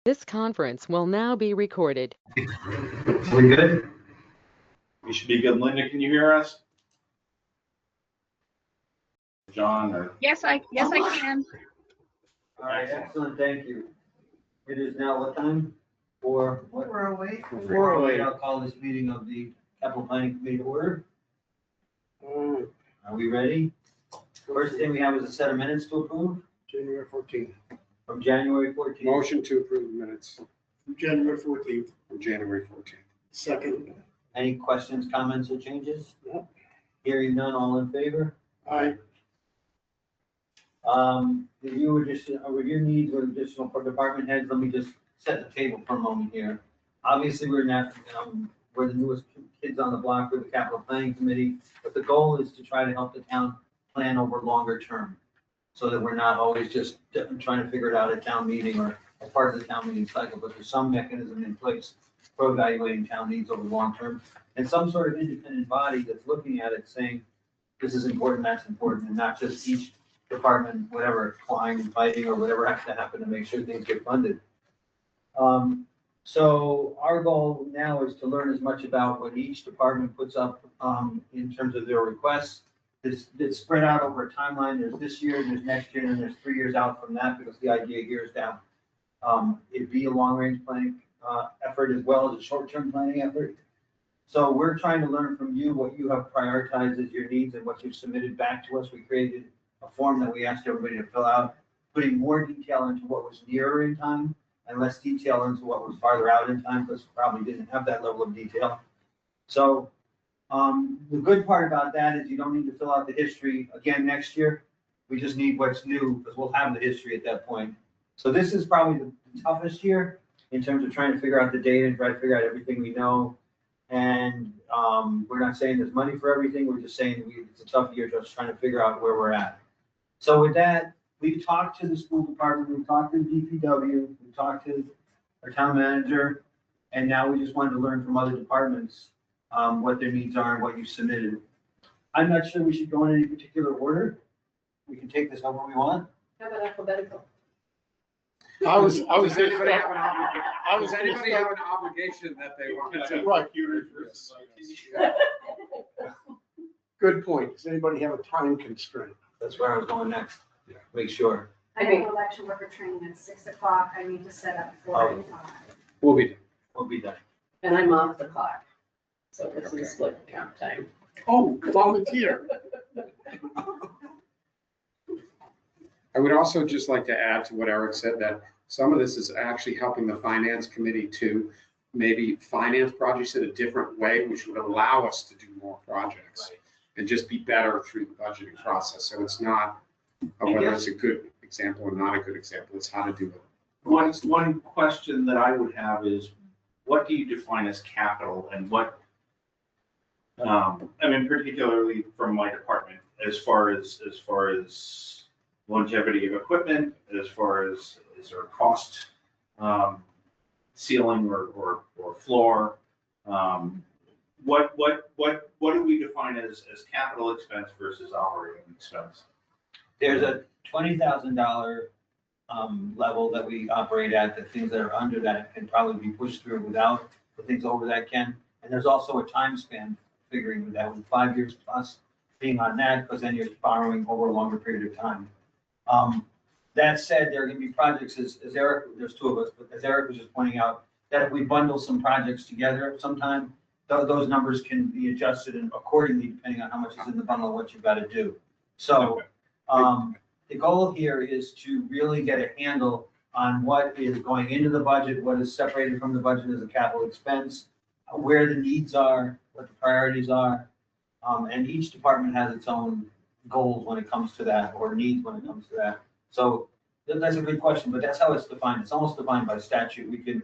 This conference will now be recorded. We good? We should be good. Linda, can you hear us? John or? Yes, I can. All right, excellent, thank you. It is now what time? 4:08. 4:08. I'll call this meeting of the Capital Planning Committee to order. Are we ready? First thing we have is a set of minutes to approve January 14th. from January 14th. Motion to approve the minutes January 14th. from January 14th. Second. Any questions, comments, or changes? No. Hearing none, all in favor? Aye. Review needs or additional for department heads, let me just set the table for a moment here. Obviously, we're the newest kids on the block with the capital planning committee, but the goal is to try to help the town plan over longer term. So that we're not always just trying to figure it out at town meeting or as part of the town meeting cycle, but there's some mechanism in place for evaluating town needs over long term. And some sort of independent body that's looking at it saying, this is important, that's important, and not just each department, whatever, flying and fighting or whatever has to happen to make sure things get funded. So our goal now is to learn as much about what each department puts up in terms of their requests. It's spread out over a timeline. There's this year, there's next year, and there's 3 years out from that, because the idea here is to it'd be a long-range planning effort as well as a short-term planning effort. So we're trying to learn from you what you have prioritized as your needs and what you've submitted back to us. We created a form that we asked everybody to fill out, putting more detail into what was nearer in time and less detail into what was farther out in time, because we probably didn't have that level of detail. So the good part about that is you don't need to fill out the history again next year. We just need what's new, because we'll have the history at that point. So this is probably the toughest year in terms of trying to figure out the data and try to figure out everything we know. And we're not saying there's money for everything. We're just saying it's a tough year just trying to figure out where we're at. So with that, we've talked to the school department, we've talked to the DPW, we've talked to our town manager, and now we just wanted to learn from other departments what their needs are and what you submitted. I'm not sure we should go in any particular order. We can take this however we want. How about alphabetical? Does anybody have an obligation that they want to? Right. Good point. Does anybody have a time constraint? That's where I was going next. Make sure. I have election worker training at 6 o'clock. I need to set up for it. We'll be. We'll be done. And I'm off the clock. So this is split count time. Oh, volunteer. I would also just like to add to what Eric said, that some of this is actually helping the finance committee to maybe finance projects in a different way, which would allow us to do more projects and just be better through the budgeting process. So it's not whether it's a good example or not a good example, it's how to do it. One question that I would have is, what do you define as capital, and what, I mean, particularly from my department, as far as longevity of equipment, as far as is there a cost, ceiling or floor? What do we define as capital expense versus operating expense? There's a $20,000 level that we operate at. The things that are under that can probably be pushed through without, the things over that can. And there's also a time span figuring with that, with 5 years plus being on that, because then you're borrowing over a longer period of time. That said, there are going to be projects, as Eric, there's two of us, but as Eric was just pointing out, that if we bundle some projects together sometime, those numbers can be adjusted and accordingly, depending on how much is in the bundle and what you've got to do. So the goal here is to really get a handle on what is going into the budget, what is separated from the budget as a capital expense, where the needs are, what the priorities are. And each department has its own goals when it comes to that, or needs when it comes to that. So that's a good question, but that's how it's defined. It's almost defined by statute. We could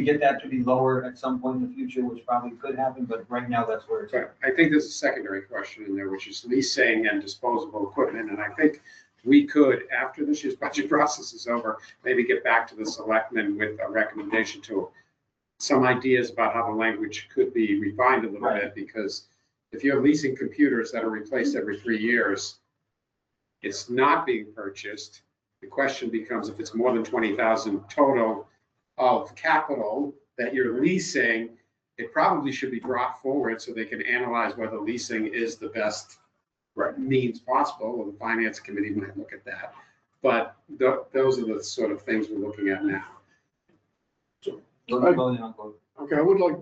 get that to be lower at some point in the future, which probably could happen, but right now that's where it's at. I think there's a secondary question in there, which is leasing and disposable equipment. And I think we could, after this year's budget process is over, maybe get back to the selectmen with a recommendation to some ideas about how the language could be refined a little bit, because if you're leasing computers that are replaced every 3 years, it's not being purchased. The question becomes, if it's more than 20,000 total, of capital that you're leasing, it probably should be brought forward so they can analyze whether leasing is the best means possible, or the finance committee might look at that. But those are the sort of things we're looking at now. Okay, I would like,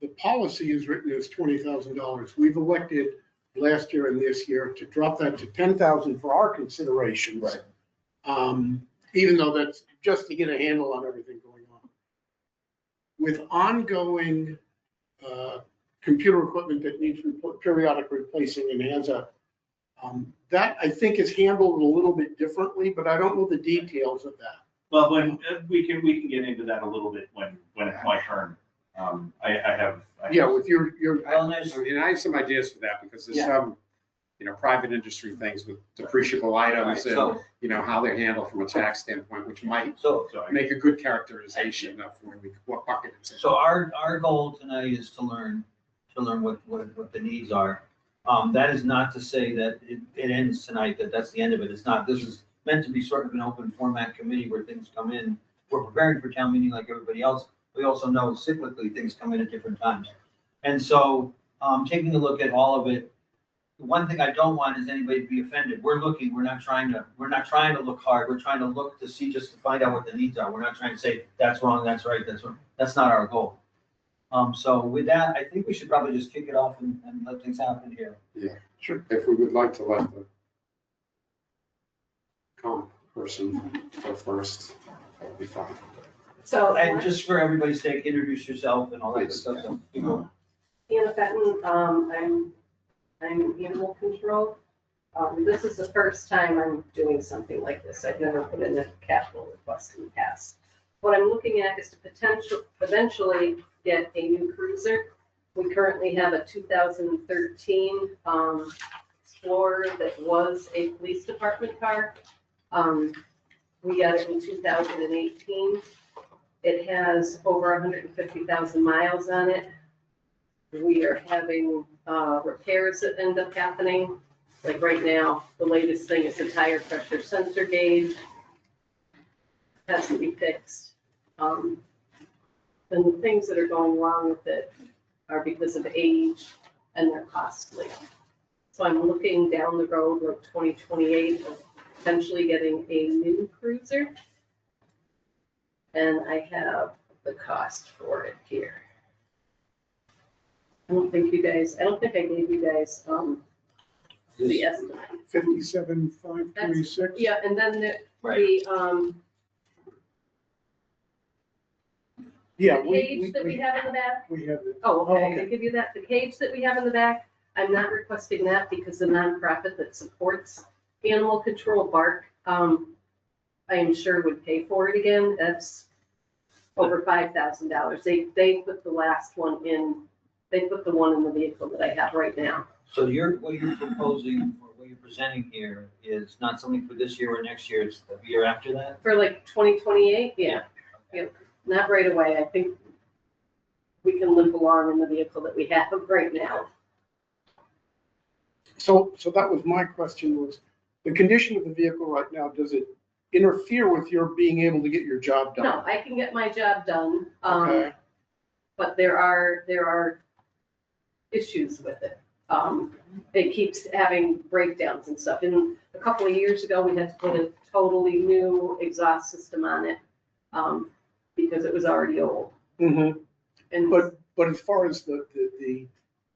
the policy is written as $20,000. We've elected last year and this year to drop that to 10,000 for our considerations. Right. Even though that's just to get a handle on everything going on. With ongoing computer equipment that needs periodic replacing and has a, that I think is handled a little bit differently, but I don't know the details of that. Well, when, we can get into that a little bit when it's my turn. I have. Yeah, with your, Well, there's, I mean, I have some ideas for that, because there's Yeah. some, private industry things with depreciable items and, so, how they're handled from a tax standpoint, which might so, make a good characterization of what bucket it's in. so our goal tonight is to learn what the needs are. That is not to say that it ends tonight, that's the end of it. It's not, this is meant to be sort of an open format committee where things come in. We're preparing for town meeting like everybody else. We also know cyclically things come in at different times. And so, taking a look at all of it, the one thing I don't want is anybody to be offended. We're looking, we're not trying to look hard. We're trying to look to see, just to find out what the needs are. We're not trying to say, that's wrong, that's right, that's wrong. That's not our goal. So with that, I think we should probably just kick it off and let things happen here. Yeah, sure. If we would like to let the comp person go first, that would be fine. So, And just for everybody's sake, introduce yourself and all that good stuff. So people, Anna Fenton, I'm animal control. This is the first time I'm doing something like this. I've never put in a capital request in the past. What I'm looking at is to eventually get a new cruiser. We currently have a 2013 Explorer that was a police department car. We got it in 2018. It has over 150,000 miles on it. We are having repairs that end up happening. Like right now, the latest thing is a tire pressure sensor gauge. Has to be fixed. And the things that are going wrong with it are because of age and they're costly. So I'm looking down the road, like 2028, of potentially getting a new cruiser. And I have the cost for it here. I don't think I gave you guys, the estimate. 57,526. Yeah, and then Right. Yeah, the cage that we have in the back. we have it. Oh, okay, I okay. can give you that. The cage that we have in the back, I'm not requesting that because the nonprofit that supports animal control, Bark, I am sure would pay for it again. That's over $5,000. They put the last one in, they put the one in the vehicle that I have right now. so what you're proposing, or what you're presenting here is not something for this year or next year, it's the year after that? For like 2028, yeah. Not right away. I think we can limp along in the vehicle that we have right now. So that was my question, was the condition of the vehicle right now, does it interfere with your being able to get your job done? No, I can get my job done. Okay. But there are issues with it. It keeps having breakdowns and stuff. And a couple of years ago, we had to put a totally new exhaust system on it, because it was already old. Mm-hmm. And But as far as the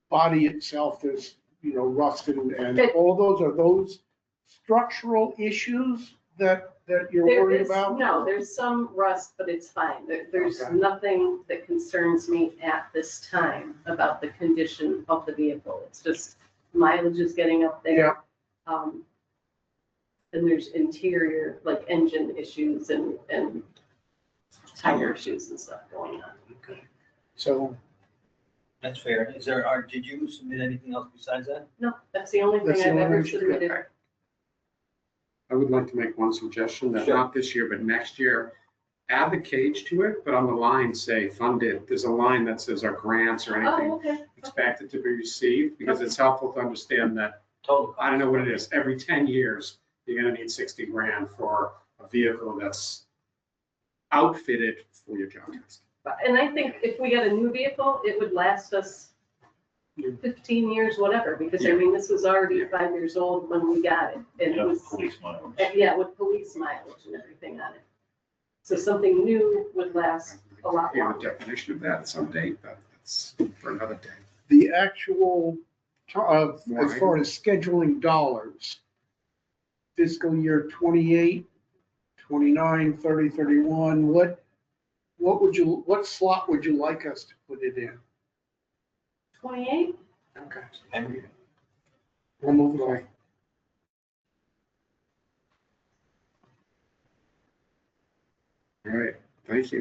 body itself, there's, rust and It- all those, are those structural issues that you're there worried is, about? no, there's some rust, but it's fine. There's Okay. nothing that concerns me at this time about the condition of the vehicle. It's just mileage is getting up there. And there's interior, like engine issues and tire issues and stuff going on. Okay. So That's fair. Did you submit anything else besides that? No, that's the only That's thing the I've only ever one you did. submitted. I would like to make one suggestion, that Sure. not this year, but next year, add the cage to it, but on the line say funded. There's a line that says our grants or Oh, anything okay. expected to be received, because it's helpful to understand that, Total. I don't know what it is, every 10 years, you're gonna need 60 grand for a vehicle that's outfitted for your job task. And I think if we got a new vehicle, it would last us 15 years, whatever, because I mean, this was already 5 years old when we got it. And it was, Police mileage. yeah, with police mileage and everything on it. So something new would last a lot Hear the longer. definition of that at some date, but that's for another day. The actual, as far as scheduling dollars, fiscal year 28, 29, 30, 31, what slot would you like us to put it in? 28? Okay. We'll move it away. All right, thank you.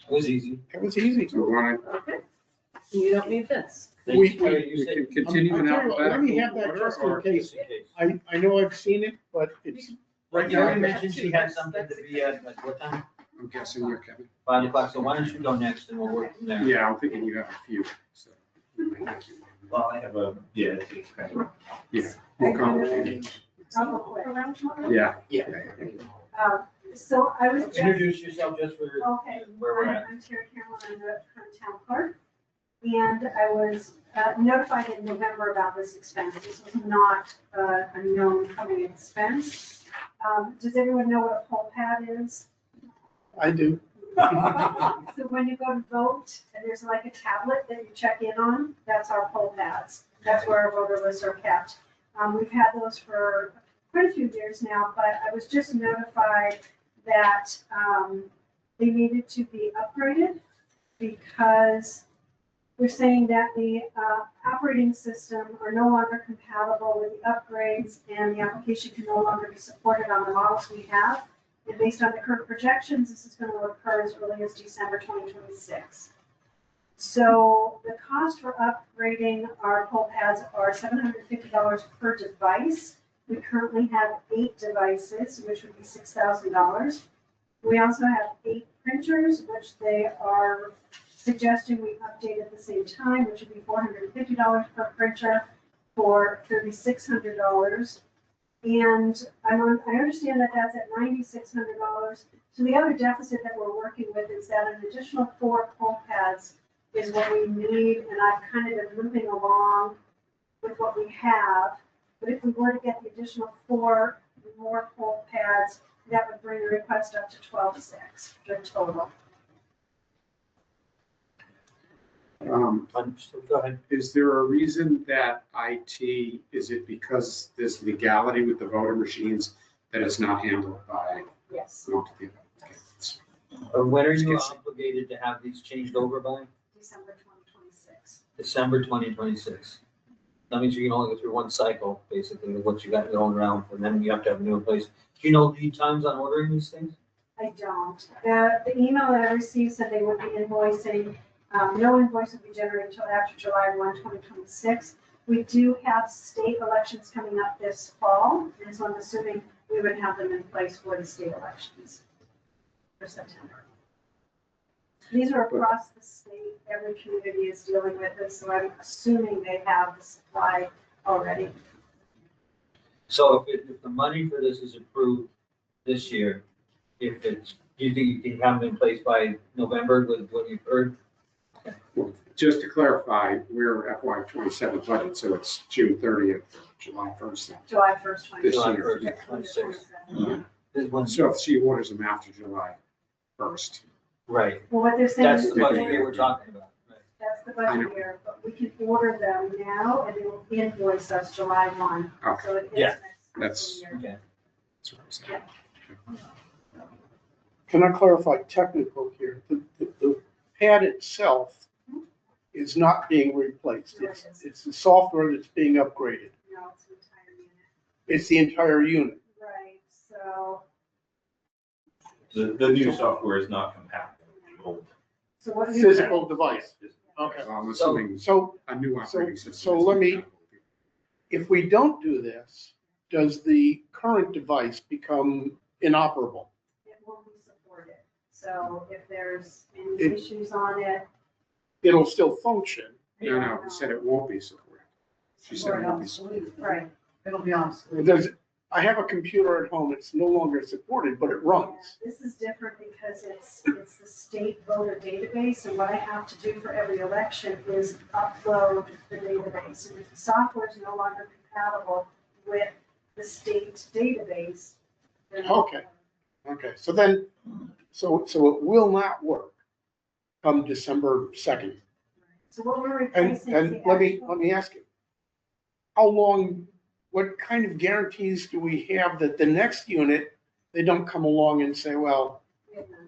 It was easy. It was easy. So we want Okay. You don't need this. We- to, we can continue in I'll tell you what, let me have alphabetical that order, just in or case. I know I've seen it, but it's right You already now. mentioned she had something to be at what time? I'm guessing you're Kevin. 5 o'clock, so why don't you go next and we'll work from there. Yeah, I'm thinking you have a few, so. Well, I have it's kind of. Yeah, more complicated. I'll go around. Yeah. Yeah. So I was just, Introduce yourself just for okay, where we're at. I'm Terry Cameron, I'm the current town clerk. And I was notified in November about this expense. This was not a known coming expense. Does everyone know what a poll pad is? I do. So when you go to vote, and there's like a tablet that you check in on, that's our poll pads. That's where our voter lists are kept. We've had those for quite a few years now, but I was just notified that they needed to be upgraded because we're saying that the operating system are no longer compatible with the upgrades and the application can no longer be supported on the models we have. And based on the current projections, this is going to occur as early as December 2026. So the cost for upgrading our poll pads are $750 per device. We currently have 8 devices, which would be $6,000. We also have 8 printers, which they are suggesting we update at the same time, which would be $450 per printer for $3,600. And I understand that that's at $9,600. So the other deficit that we're working with is that an additional 4 poll pads is what we need, and I've kind of been moving along with what we have. But if we were to get the additional 4 more poll pads, that would bring the request up to 12,600 the total. Go ahead. Is there a reason that IT, is it because there's legality with the voter machines that is not handled by? Yes, Okay. When are you obligated to have these changed over by? December 2026. December 2026. That means you can only go through one cycle, basically, with what you got going around, and then you have to have a new place. Do you know lead times on ordering these things? I don't. The email that I received said they would be invoicing. No invoice will be generated until after July 1, 2026. We do have state elections coming up this fall, and so I'm assuming we would have them in place for the state elections for September. These are across the state. Every community is dealing with this, so I'm assuming they have the supply already. So if the money for this is approved this year, do you think you can have them in place by November with what you've heard? Well, just to clarify, we're FY '27 budget, so it's June 30th, July 1st. July 1st, This 2026. year, July 1st, 26th. This one- So if she orders them after July 1st. Right, Well, what they're saying that's is the budget year we're talking about. Right. that's the I know. budget year, but we can order them now and they will invoice us July 1. Okay, So it is Yeah. next That's- fiscal year. Okay. that's what I'm saying. Can I clarify technical here? The pad itself is not being replaced. It's the software that's being upgraded. No, it's an entire unit. It's the entire unit. Right, so, The new software is not compatible with the old. so what do you? Physical device. Okay. Well, I'm assuming So a new operating system. so is let me- compatible. if we don't do this, does the current device become inoperable? It won't be supported. So if there's any It- issues on it. It'll still function. No, she said it won't be supported. She said it won't be supported. Right. It'll be on. Does, I have a computer at home, it's no longer supported, but it runs. This is different because it's the state voter database, and what I have to do for every election is upload the database. And if the software is no longer compatible with the state database, then. Okay. Okay, so then, so it will not work come December 2nd. So what we're And, replacing is and the let me actual. ask you, how long, what kind of guarantees do we have that the next unit, they don't come along and say, well,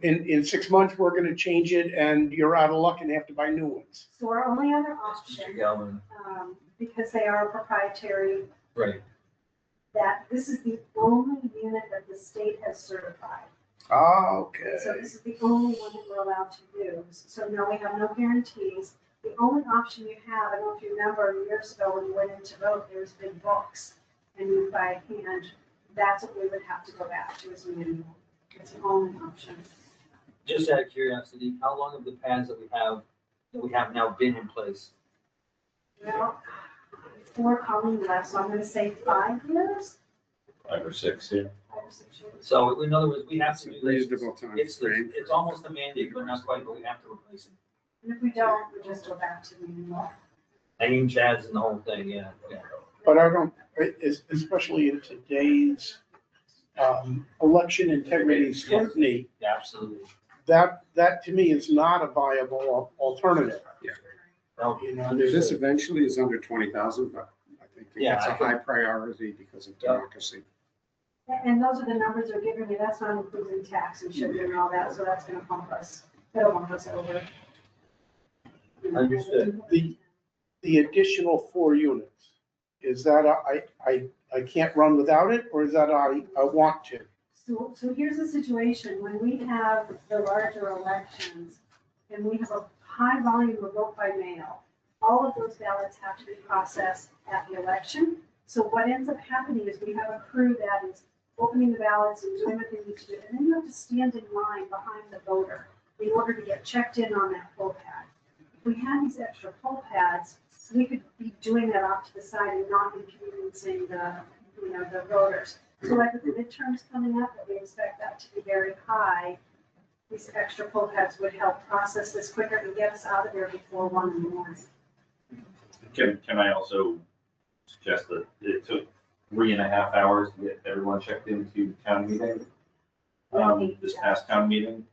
in 6 months, we're gonna change it and you're out of luck and have to buy new ones? So our only other Mr. option, Galvin. because they are proprietary, Right. that this is the only unit that the state has certified. Okay. So this is the only one that we're allowed to use. So no, we have no guarantees. The only option you have, I don't know if you remember years ago when you went in to vote, there was big books and you by hand, that's what we would have to go back to as manual. It's the only option. Just out of curiosity, how long have the pads that we have now been in place? Well, before calling less, so I'm gonna say 5 years, 5 or 6, yeah. 5 or 6 years. So in other words, we have It's to a do this. reasonable time It's frame. almost a mandate, but not quite, but we have to replace it. And if we don't, we just go back to manual. Hanging chads and the whole thing, yeah. But I don't, especially in today's election integrity scrutiny, Yeah, absolutely. that to me is not a viable alternative. No, You know, This there's a, eventually is under 20,000, but I think Yeah, that's a I think- high priority because of Yeah. democracy. And those are the numbers they're giving me, that's not including tax and shipping and all that, so that's gonna bump us, that'll bump us over. Understood. the additional 4 units, is that I can't run without it, or is that I want to? So here's the situation, when we have the larger elections, and we have a high volume of vote by mail, all of those ballots have to be processed at the election. So what ends up happening is we have a crew that is opening the ballots and doing what they need to do, and then you have to stand in line behind the voter in order to get checked in on that poll pad. If we had these extra poll pads, we could be doing that off to the side and not inconveniencing the voters. So like with the midterms coming up, we expect that to be very high. These extra poll pads would help process this quicker and get us out of there before 1 in the morning. Can I also suggest that it took 3.5 hours to get everyone checked into town meeting? This past town meeting.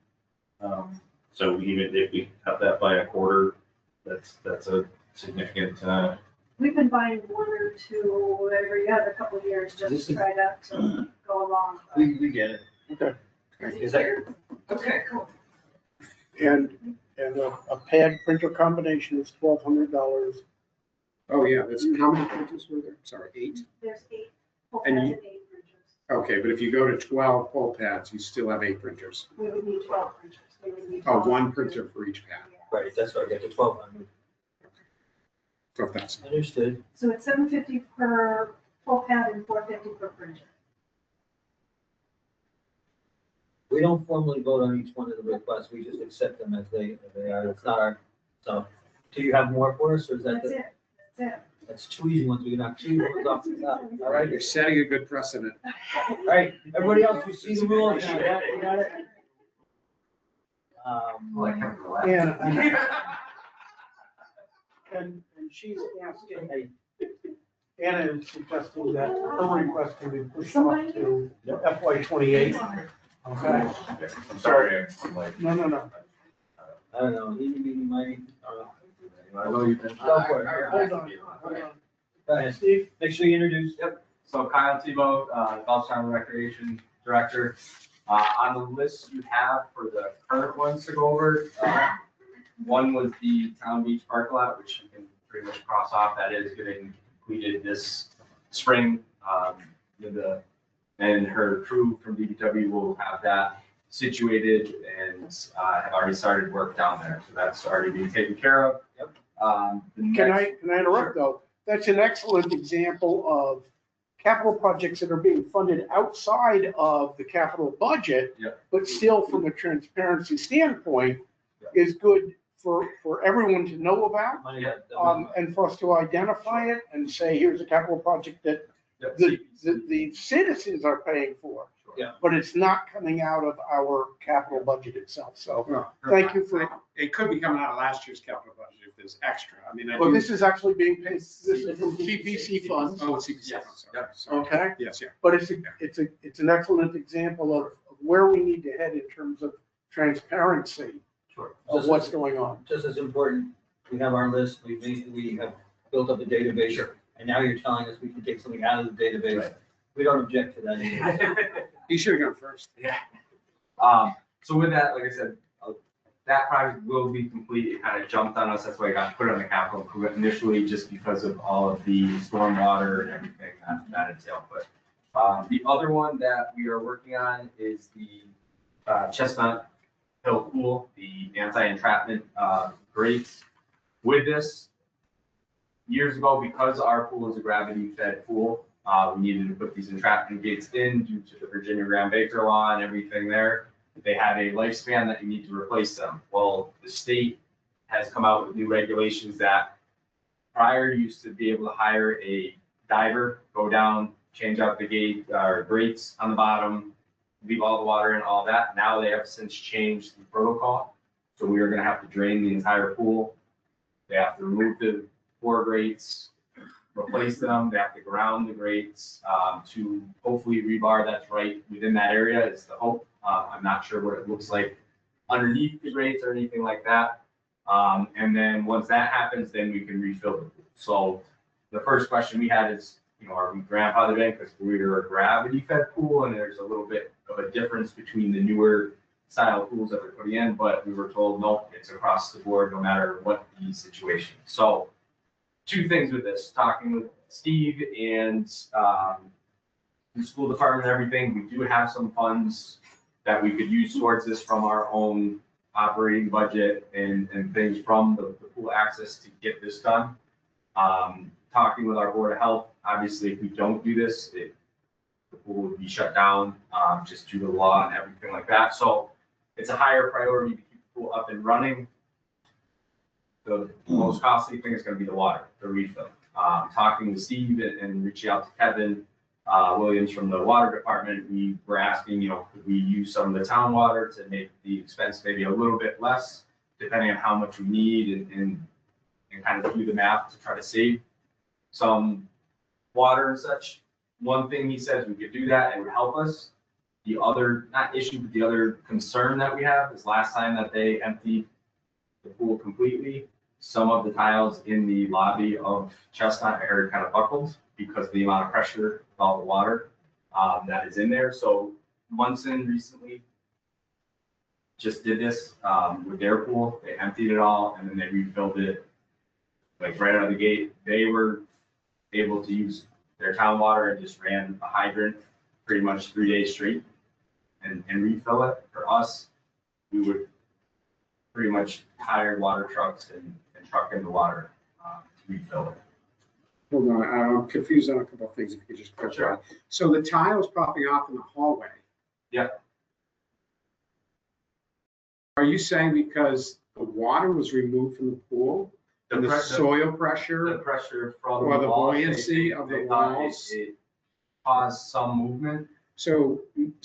So even if we cut that by a quarter, that's a significant, We've been buying 1 or 2 every other couple of years just to try to go along. We get it. Okay. Is that your? Okay, cool. And a pad printer combination is $1,200. Oh, yeah, that's, how many printers were there? Sorry, 8? There's 8 poll And pads you- and 8 printers. Okay, but if you go to 12 poll pads, you still have 8 printers. We would need 12 printers. We would need Oh, 12. 1 printer for each pad. Right, that's what I get to 1,200. 12,000. Understood. So it's $750 per full pad and $450 per printer. We don't formally vote on each one of the requests, we just accept them as they are. It's not our, so, do you have more for us, or is that That's the? it. That's it. That's 2 easy ones, we can knock 2 easy ones off the top. All right, You're setting a good precedent. all right, everybody else, you see the rules now, yeah, you got it? And she's asking, Anna is suggesting that her request can be pushed off to FY '28. Okay? I'm sorry, I'm like. No. I don't know, eeny, meeny, miny, I know you've been. Go for it. Hold on. Go ahead, Steve, make sure you introduce. Yep, so Kyle Tebow, Belchertown Recreation Director. On the list you have for the current ones to go over, one was the Town Beach Park Lot, which you can pretty much cross off. That is getting completed this spring. And her crew from DPW will have that situated and have already started work down there. So that's already being taken care of. Yep. Can I interrupt though? That's an excellent example of capital projects that are being funded outside of the capital budget, Yep. but still from a transparency standpoint, Yep. is good for everyone to know about. Money that- And for us to identify it and say, here's a capital project that Yep, the citizens are paying for. Yeah. But it's not coming out of our capital budget itself. So Well, thank you for, It could be coming out of last year's capital budget if there's extra. I mean, well, this is actually being paid, this is from CPC funds, Oh, it's CPC. Yes. Sorry. okay? Yes, yeah. But it's an excellent example of where we need to head in terms of transparency Sure. of what's going on. Just as important, we have our list, we have built up a database. Sure. And now you're telling us we can take something out of the database. Right. We don't object to that either. You should have gone first. Yeah. So with that, like I said, that project will be complete. It kind of jumped on us. That's why it got put on the capital improvement initially, just because of all of the stormwater and everything that entailed. But the other one that we are working on is the Chestnut Hill Pool, the anti-entrapment grates. With this, years ago, because our pool is a gravity-fed pool, we needed to put these entrapment gates in due to the Virginia Graham-Baker law and everything there. They had a lifespan that you need to replace them. Well, the state has come out with new regulations that prior you used to be able to hire a diver, go down, change out the gate or grates on the bottom, leave all the water in, all that. Now they have since changed the protocol. So we are gonna have to drain the entire pool. They have to remove the 4 grates, replace them, they have to ground the grates to hopefully rebar that's right within that area is the hope. I'm not sure what it looks like underneath the grates or anything like that. And then once that happens, then we can refill the pool. So the first question we had is, you know, are we grandfathered in because we're a gravity fed pool and there's a little bit of a difference between the newer style pools that they're putting in, but we were told, no, it's across the board, no matter what the situation. So 2 things with this, talking with Steve and the school department and everything, we do have some funds that we could use towards this from our own operating budget and things from the pool access to get this done. Talking with our Board of Health, obviously, if we don't do this, the pool would be shut down just due to law and everything like that. So it's a higher priority to keep the pool up and running. The most costly thing is going to be the water, the refill. Talking to Steve and reaching out to Kevin Williams from the water department, we were asking, you know, could we use some of the town water to make the expense maybe a little bit less, depending on how much we need and kind of do the math to try to save some water and such. One thing he says we could do that, it would help us. The other, not issue, but the other concern that we have is last time that they emptied the pool completely, some of the tiles in the lobby of Chestnut are kind of buckled because of the amount of pressure of all the water that is in there. So Munson recently just did this with their pool. They emptied it all and then they refilled it like right out of the gate. They were able to use their town water and just ran a hydrant pretty much 3 days straight and refill it. For us, we would pretty much hire water trucks and truck in the water to refill it. Hold on, I'm confused on a couple of things, if you could just clarify. Sure. So the tiles popping off in the hallway. Yeah. Are you saying because the water was removed from the pool? And the soil The pressure? pressure from Or the walls, buoyancy of the they thought walls? it caused some movement. So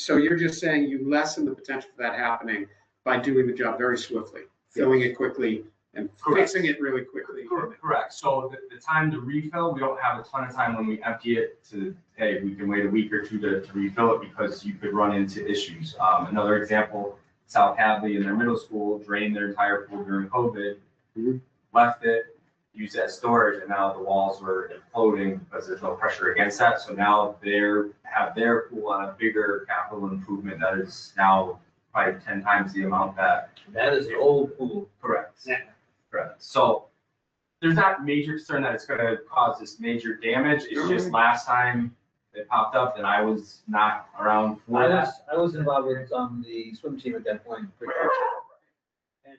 you're just saying you lessen the potential for that happening by doing the job very swiftly, filling it quickly and Correct. fixing it really quickly. Correct. So the time to refill, we don't have a ton of time when we empty it to, hey, we can wait a week or 2 to refill it because you could run into issues. Another example, South Hadley in their middle school drained their entire pool during COVID, left it, used it as storage, and now the walls were imploding because there's no pressure against that. So now have their pool on a bigger capital improvement that is now probably 10 times the amount that. That is an old pool. Correct. Yeah. Correct. So there's not major concern that it's gonna cause this major damage. It's just last time it popped up and I was not around for that. I was involved with the swim team at that point. And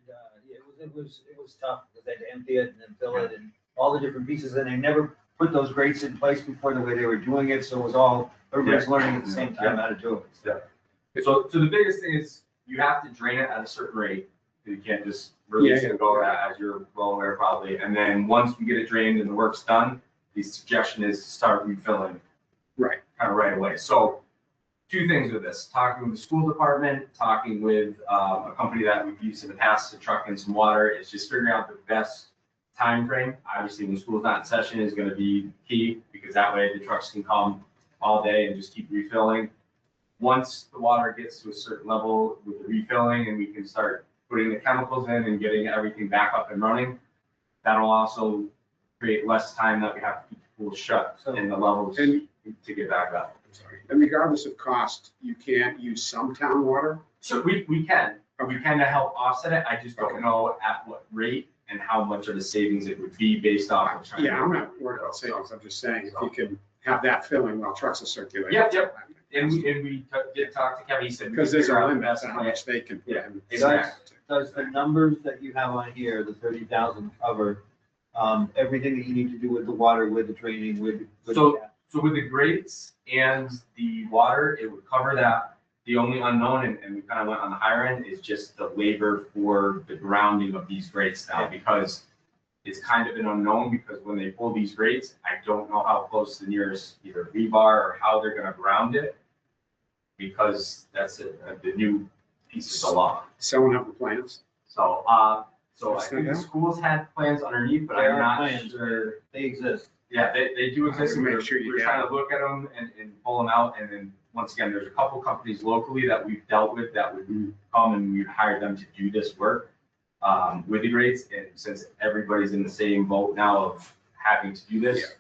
yeah, it was tough because they had to empty it and then fill it and all the different pieces. And they never put those grates in place before the way they were doing it. So it was all, everybody's learning at the same time how to do it. So the biggest thing is you have to drain it at a certain rate. You can't just release it and go as you're well aware probably. And then once we get it drained and the work's done, the suggestion is to start refilling Right. kind of right away. So two things with this, talking with the school department, talking with a company that we've used in the past to truck in some water, is just figuring out the best time frame. Obviously, when school's not in session is going to be key, because that way the trucks can come all day and just keep refilling. Once the water gets to a certain level with the refilling and we can start putting the chemicals in and getting everything back up and running, that'll also create less time that we have to keep the pool shut and the levels And- to get back up. And regardless of cost, you can't use some town water? So we can to help offset it. I just don't know at what rate and how much of the savings it would be based off of trying. Yeah, I'm not worried about savings, I'm just saying, if you can have that filling while trucks are circulating. Yep. And we did talk to Kevin, he said. we Because there's figure a out the limit best to how plan. much they can put Yeah, in. exactly. Does the numbers that you have on here, the 30,000 cover, everything that you need to do with the water, with the draining, with? So with the grates and the water, it would cover that. The only unknown, and we kind of went on the higher end, is just the labor for the grounding of these grates now, because it's kind of an unknown, because when they pull these grates, I don't know how close the nearest either rebar or how they're gonna ground it, because that's the new piece of the law. Someone have the plans? So, so I think the schools had plans underneath, but There I'm are not plans. sure. They exist. Yeah, they do exist, and Make we're sure you we're trying to look at them and pull them out, and then, once again, there's a couple companies locally that we've dealt with that would come and we've hired them to do this work with the grades, and since everybody's in the same boat now of having to do this,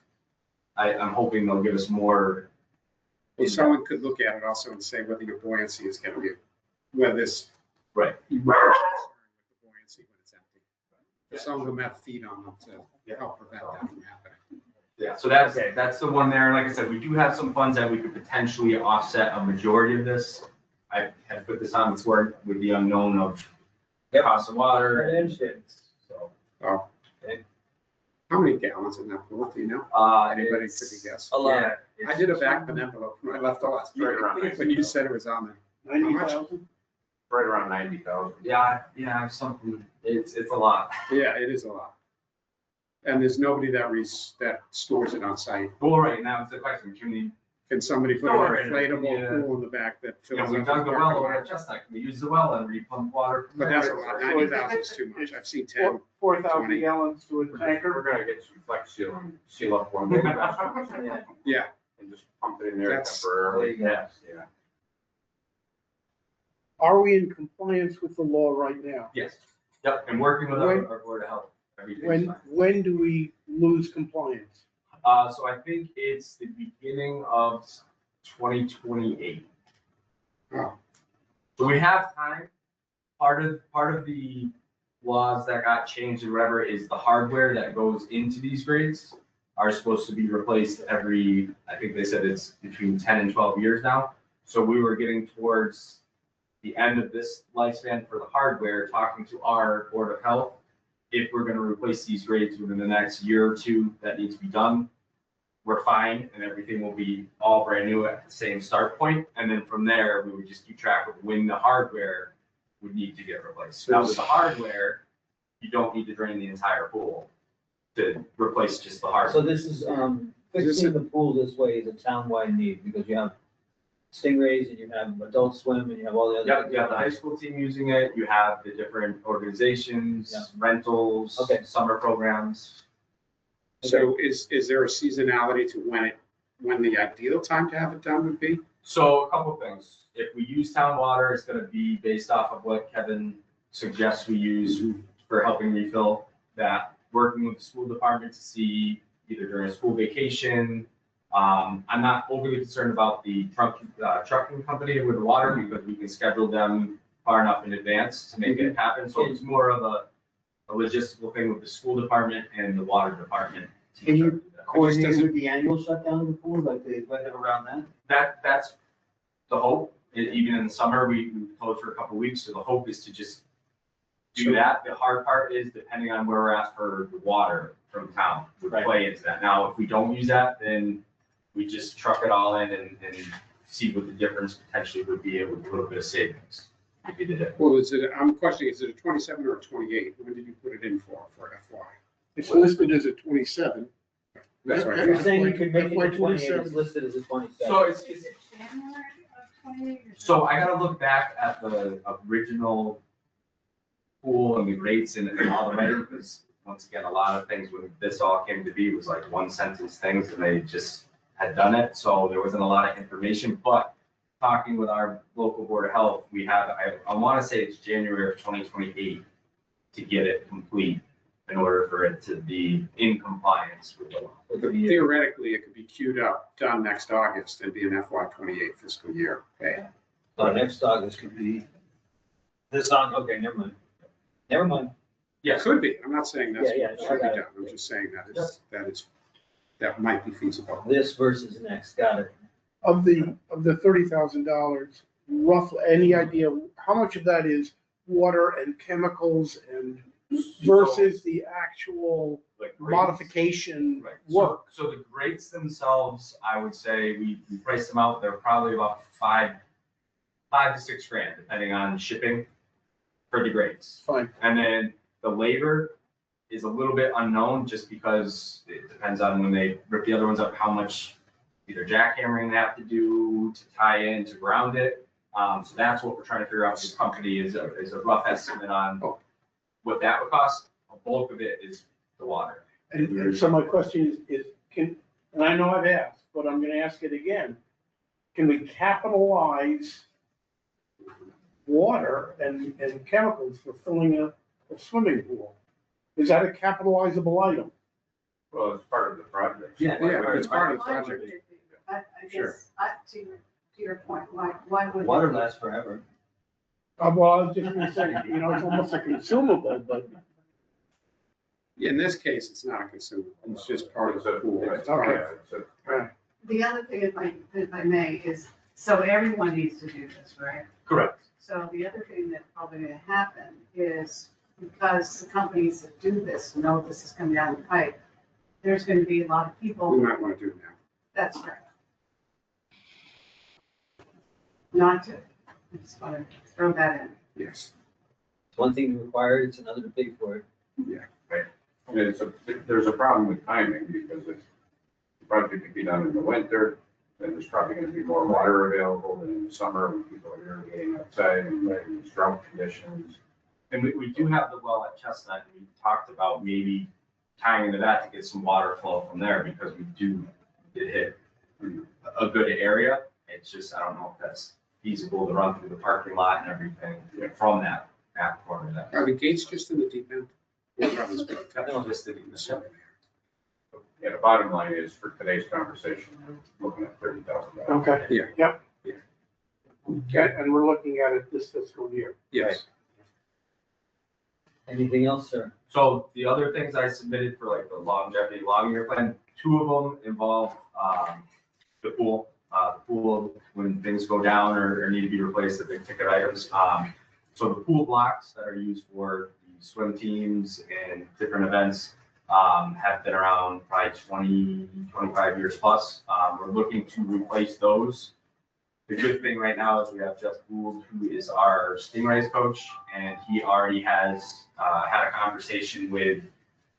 I'm hoping they'll give us more. Well, someone could look at it also and say whether your buoyancy is gonna be, whether this. Right. Buoyancy when it's empty. Some of them have feet on them to help prevent that from happening. Yeah, so that's the one there. Like I said, we do have some funds that we could potentially offset a majority of this. I had put this on this work with the unknown of cost of water. I understand. So, Oh. Okay. How many gallons in that pool, do you know? Anybody it's could guess? A lot. Yeah, I did a back of an envelope when I left off. Right around When you said it was on there. 90,000? Right around 90,000. yeah, something. It's a lot. Yeah, it is a lot. And there's nobody that stores it on site. Well, right now it's the question. Can we? Can somebody put an Store it, inflatable yeah. pool in the back that You fills know, we up? dug the the well parking over lot? at Chestnut. Can we use the well and repump water? But that's a lot, 90,000 is too much, I've seen 10. 4,000 20. gallons to a We're tanker. gonna get some flex seal and seal up one big Yeah. Yeah, and just pump it in there That's- temporarily. Yeah. Yeah. Are we in compliance with the law right now? Yes. Yep, and working with When- our board of health. Everything's fine. When do we lose compliance? So I think it's the beginning of 2028. Oh. So we have time. Part of the laws that got changed and whatever is the hardware that goes into these grades are supposed to be replaced every, I think they said it's between 10 and 12 years now. So we were getting towards the end of this lifespan for the hardware, talking to our Board of Health. If we're gonna replace these grades within the next year or two, that needs to be done. We're fine, and everything will be all brand new at the same start point. And then from there, we would just keep track of when the hardware would need to get replaced. Now with the hardware, you don't need to drain the entire pool to replace just the So hardware. this is, fixing the pool this way is a townwide need, because you have stingrays and you have adult swim and you have all the other. Yep, you have the high school team using it, you have the different organizations, Yeah. rentals, Okay. summer programs. so is there a seasonality to when the ideal time to have it done would be? So a couple things. If we use town water, it's gonna be based off of what Kevin suggests we use for helping refill that. Working with the school department to see either during a school vacation. I'm not overly concerned about the trucking company with the water, because we can schedule them far enough in advance to make it happen. So it's more of a logistical thing with the school department and the water department. to Can you do that. coordinate with the annual shutdown of the pool, like they went around that? That's the hope. Even in the summer, we close for a couple of weeks, so the hope is to just do that. The hard part is depending on where we're at for the water from town would Right. play into that. Now, if we don't use that, then we just truck it all in and see what the difference potentially would be with a little bit of savings. If you did it. Well, I'm questioning, is it a 27 or a 28? When did you put it in for FY? It's listed as a 27. That's right. You're saying you could make it FY to 28, it's 27. listed as a 27. So Is it January of 28 or So I gotta look back at the original pool and the rates and all the way, because once again, a lot of things when this all came to be was like one sentence things and they just had done it. So there wasn't a lot of information, but talking with our local board of health, we have, I want to say it's January of 2028 to get it complete in order for it to be in compliance with the law. But theoretically, it could be queued up, done next August and be an FY 28 fiscal year. Okay. Next August could be this on, okay, never mind. Never mind. Yeah, could be. I'm not saying that's Yeah, what yeah, should be I got done. it. I'm just saying that might be feasible. This versus next, got it. Of the $30,000, roughly, any idea how much of that is water and chemicals and versus the actual Like rates. modification Right. work? So the grates themselves, I would say, we priced them out, they're probably about $5 to $6 grand, depending on shipping for the grates. Fine. And then the labor is a little bit unknown, just because it depends on when they rip the other ones up, how much either jackhammering they have to do to tie in, to ground it. So that's what we're trying to figure out with this company is a rough estimate on what that would cost. A bulk of it is the water. And so my question is, and I know I've asked, but I'm gonna ask it again. Can we capitalize water and chemicals for filling a swimming pool? Is that a capitalizable item? Well, it's part of the project. Yeah. Yeah, it's part of the Why would project. it be? I Sure. guess, to your point, why would? Water lasts forever. Well, I was just gonna say, it's almost a consumable, but, In this case, it's not a consumable. It's just part of the pool. It's part of- right. The other thing, if I may, is, so everyone needs to do this, right? Correct. So the other thing that's probably gonna happen is, because the companies that do this know this is coming down the pipe, there's gonna be a lot of We people, might want to do it now. that's right. Not to, I just wanna throw that in. Yes. It's one thing to require it, it's another to pay for it. There's a problem with timing because it's, the project could be done in the winter, then there's probably gonna be more water available than in the summer when people are irrigating outside and in drought conditions. And we do have the well at Chestnut, and we talked about maybe tying into that to get some water flow from there, because we did hit a good area. It's just, I don't know if that's feasible to run through the parking lot and everything from that corner of that. Are the gates just in the deep end? No, just the- Yeah, the bottom line is for today's conversation, we're looking at $30,000. Okay. Yeah. Yep. Yeah. Okay, and we're looking at it this fiscal year. Yes. Anything else, sir? So the other things I submitted for like the longevity, long year plan, 2 of them involve the pool. The pool, when things go down or need to be replaced, the big ticket items. So the pool blocks that are used for the swim teams and different events have been around probably 20, 25 years plus. We're looking to replace those. The good thing right now is we have Jeff Gould, who is our Stingrays coach, and he already has had a conversation with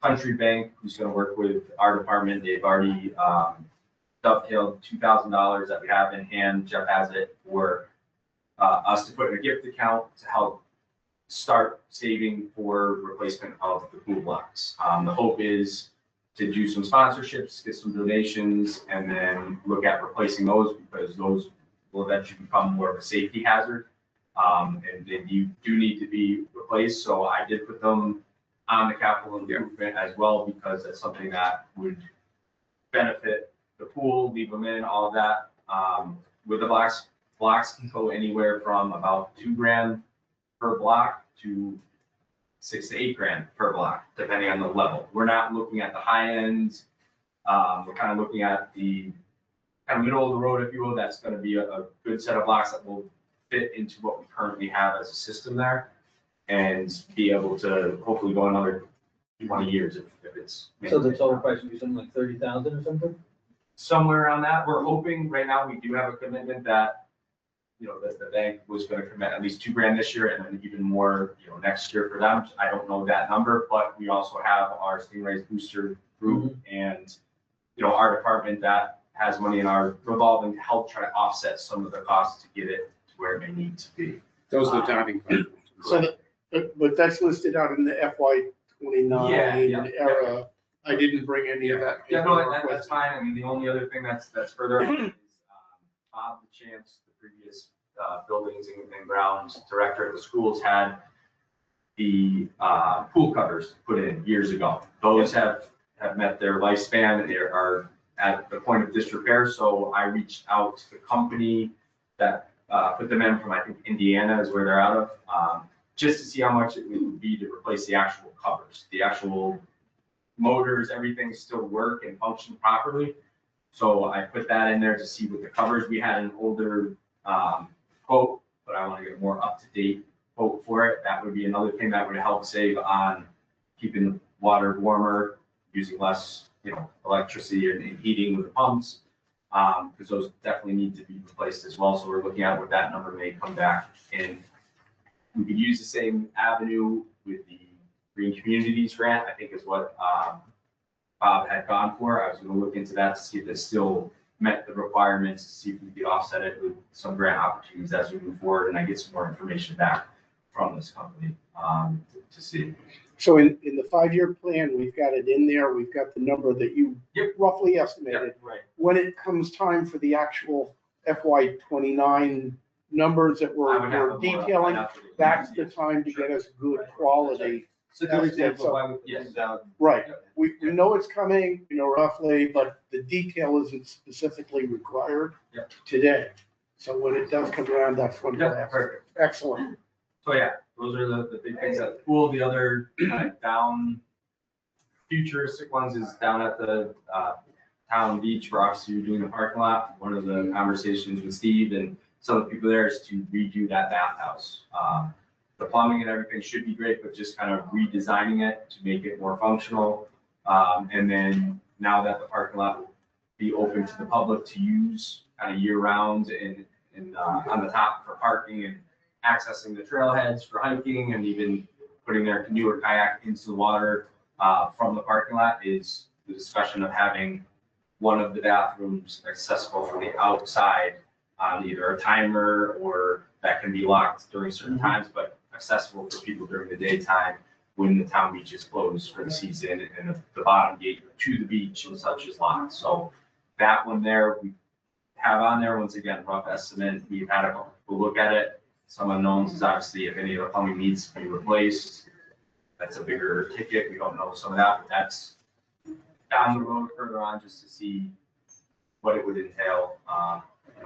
Country Bank, who's going to work with our department. They've already dovetailed $2,000 that we have in hand. Jeff has it for us to put in a gift account to help start saving for replacement of the pool blocks. The hope is to do some sponsorships, get some donations, and then look at replacing those, because those will eventually become more of a safety hazard. And you do need to be replaced. So I did put them on the capital improvement as well, because that's something that would benefit the pool, leave them in, all of that. With the blocks can go anywhere from about $2,000 per block to $6,000 to $8,000 per block, depending on the level. We're not looking at the high ends. We're kind of looking at the kind of middle of the road, if you will. That's going to be a good set of blocks that will fit into what we currently have as a system there, and be able to hopefully go another 20 years if it's. So the total price would be something like 30,000 or something? Somewhere around that. We're hoping, right now, we do have a commitment that, that the bank was going to commit at least $2,000 this year, and then even more, next year for them. I don't know that number, but we also have our Stingrays booster group and our department that has money in our revolving to help try to offset some of the costs to get it to where it may need to be. Those are the diving questions. So but that's listed out in the FY Yeah. '29 era. I didn't bring any of that. Yeah, no, paperwork with that's me. fine. I mean, the only other thing that's further up is Bob DeChamps, the previous buildings and grounds director of the schools, had the pool covers put in years ago. Those have met their lifespan. They are at the point of disrepair. So I reached out to the company that put them in from, I think, Indiana is where they're out of, just to see how much it would be to replace the actual covers. The actual motors, everything still work and function properly. So I put that in there to see what the covers. We had an older quote, but I want to get a more up-to-date quote for it. That would be another thing that would help save on keeping the water warmer, using less, electricity and heating with the pumps. Because those definitely need to be replaced as well. So we're looking at what that number may come back in. We could use the same avenue with the Green Communities grant, I think is what Bob had gone for. I was going to look into that to see if it still met the requirements, to see if we could offset it with some grant opportunities as we move forward, and I get some more information back from this company to see. So in the 5-year plan, we've got it in there. We've got the number that you Yep. roughly estimated. Right. When it comes time for the actual FY '29 numbers that I would have we're a more detailing, up-to-date- that's the time to get us good quality. So good example of why we put Yes. things out. Right. We know it's coming, roughly, but the detail isn't specifically required Yep. today. So when it does come around, that's when we'll Yeah, ask. perfect. Excellent. So yeah, those are the big things at the pool. The other down futuristic ones is down at the town beach. We're obviously doing the parking lot. One of the conversations with Steve and some of the people there is to redo that bathhouse. The plumbing and everything should be great, but just kind of redesigning it to make it more functional. And then now that the parking lot will be open to the public to use kind of year round and on the top for parking and accessing the trailheads for hiking and even putting their canoe or kayak into the water from the parking lot, is the discussion of having one of the bathrooms accessible from the outside on either a timer or that can be locked during certain times, but accessible for people during the daytime when the town beach is closed for the season and the bottom gate to the beach and such is locked. So that one there, we have on there, once again, rough estimate. We've had a look at it. Some unknowns is obviously if any of the plumbing needs to be replaced. That's a bigger ticket. We don't know some of that, but that's down the road further on just to see what it would entail,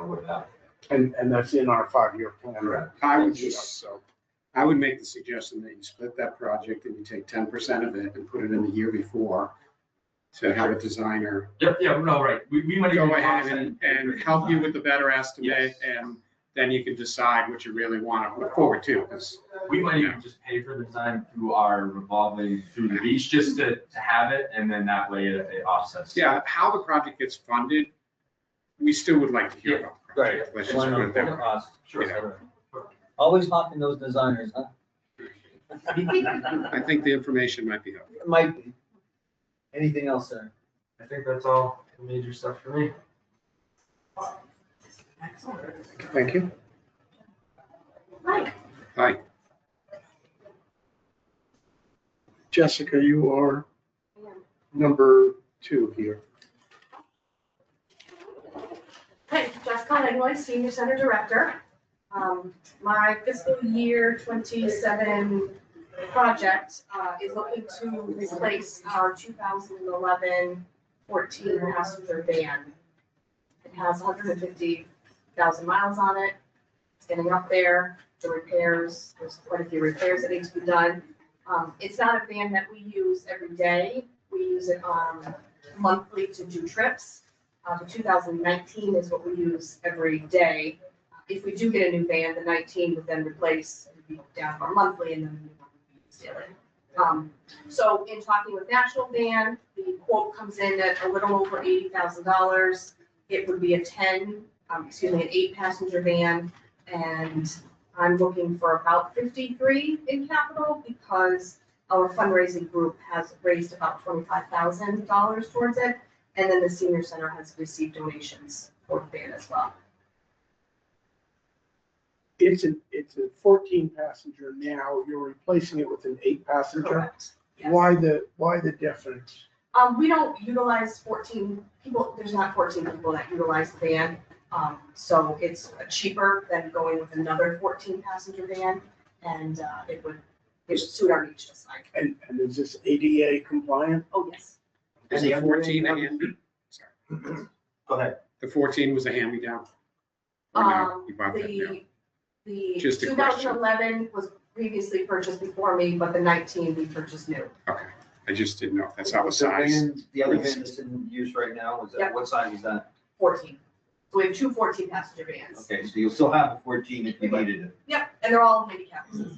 with that. And that's in our 5-year plan. Correct. I would make the suggestion that you split that project and you take 10% of it and put it in the year before to have a designer Yep, yeah, no, right. We might even go ahead and help you with the better estimate, Yes. and then you can decide what you really want to look forward to, because We might even just pay for the design through our revolving through the beach, just to have it, and then that way it offsets. yeah, how the project gets funded, we still would like to hear about. the Right. project. Let's just put it that way. Cost. Sure. Always hawking those designers, huh? I think the information might be helpful. It might be. Anything else, sir? I think that's all the major stuff for me. Thank you. Hi. Jessica, you are number 2 here. Hi, Jessica Legloy, Senior Center Director. My fiscal year 27 project is looking to replace our 2011 14 passenger van. It has 150,000 miles on it. It's getting up there. The repairs, there's quite a few repairs that need to be done. It's not a van that we use every day. We use it monthly to do trips. The 2019 is what we use every day. If we do get a new van, the 19 would then replace, it'd be down to our monthly, and then the new one would be used daily. So in talking with National Van, the quote comes in at a little over $80,000. It would be an 8-passenger van, and I'm looking for about 53 in capital because our fundraising group has raised about $25,000 towards it. And then the senior center has received donations for the van as well. It's a 14 passenger now, you're replacing it with an 8 passenger. Correct. Yes. Why the difference? We don't utilize 14 people, there's not 14 people that utilize the van. So it's cheaper than going with another 14 passenger van, and it would suit our needs just fine. And is this ADA compliant? Oh, yes. Is Any the other 14 a numbers? hand? Sorry. Go ahead. The 14 was a hand-me-down? Or no, you bought that new? The Just a question. 2011 was previously purchased before me, but the 19 we purchased new. Okay, I just didn't know if that's how the The size. van, the other van that's in use right now, is that, Yep. what size is that? 14. So we have two 14 passenger vans. Okay, so you'll still have the 14 if you needed it. Yep, and they're all handicap accessible.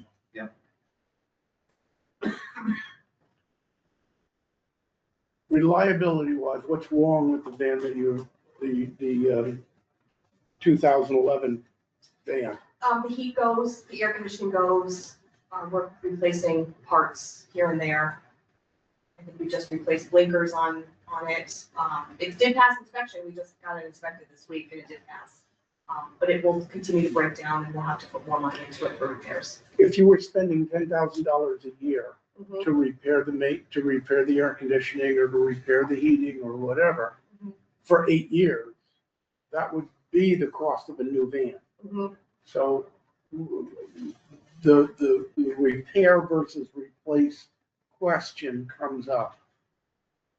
Reliability wise, what's wrong with the van that the 2011 van? The heat goes, the air conditioning goes, we're replacing parts here and there. I think we just replaced blinkers on it. It did pass inspection, we just got it inspected this week and it did pass. But it will continue to break down and we'll have to put more money into it for repairs. If you were spending $10,000 a year Mhm. to repair the air conditioning or to repair the heating or whatever, Mhm. for 8 years, that would be the cost of a new van. Mhm. So the repair versus replace question comes up.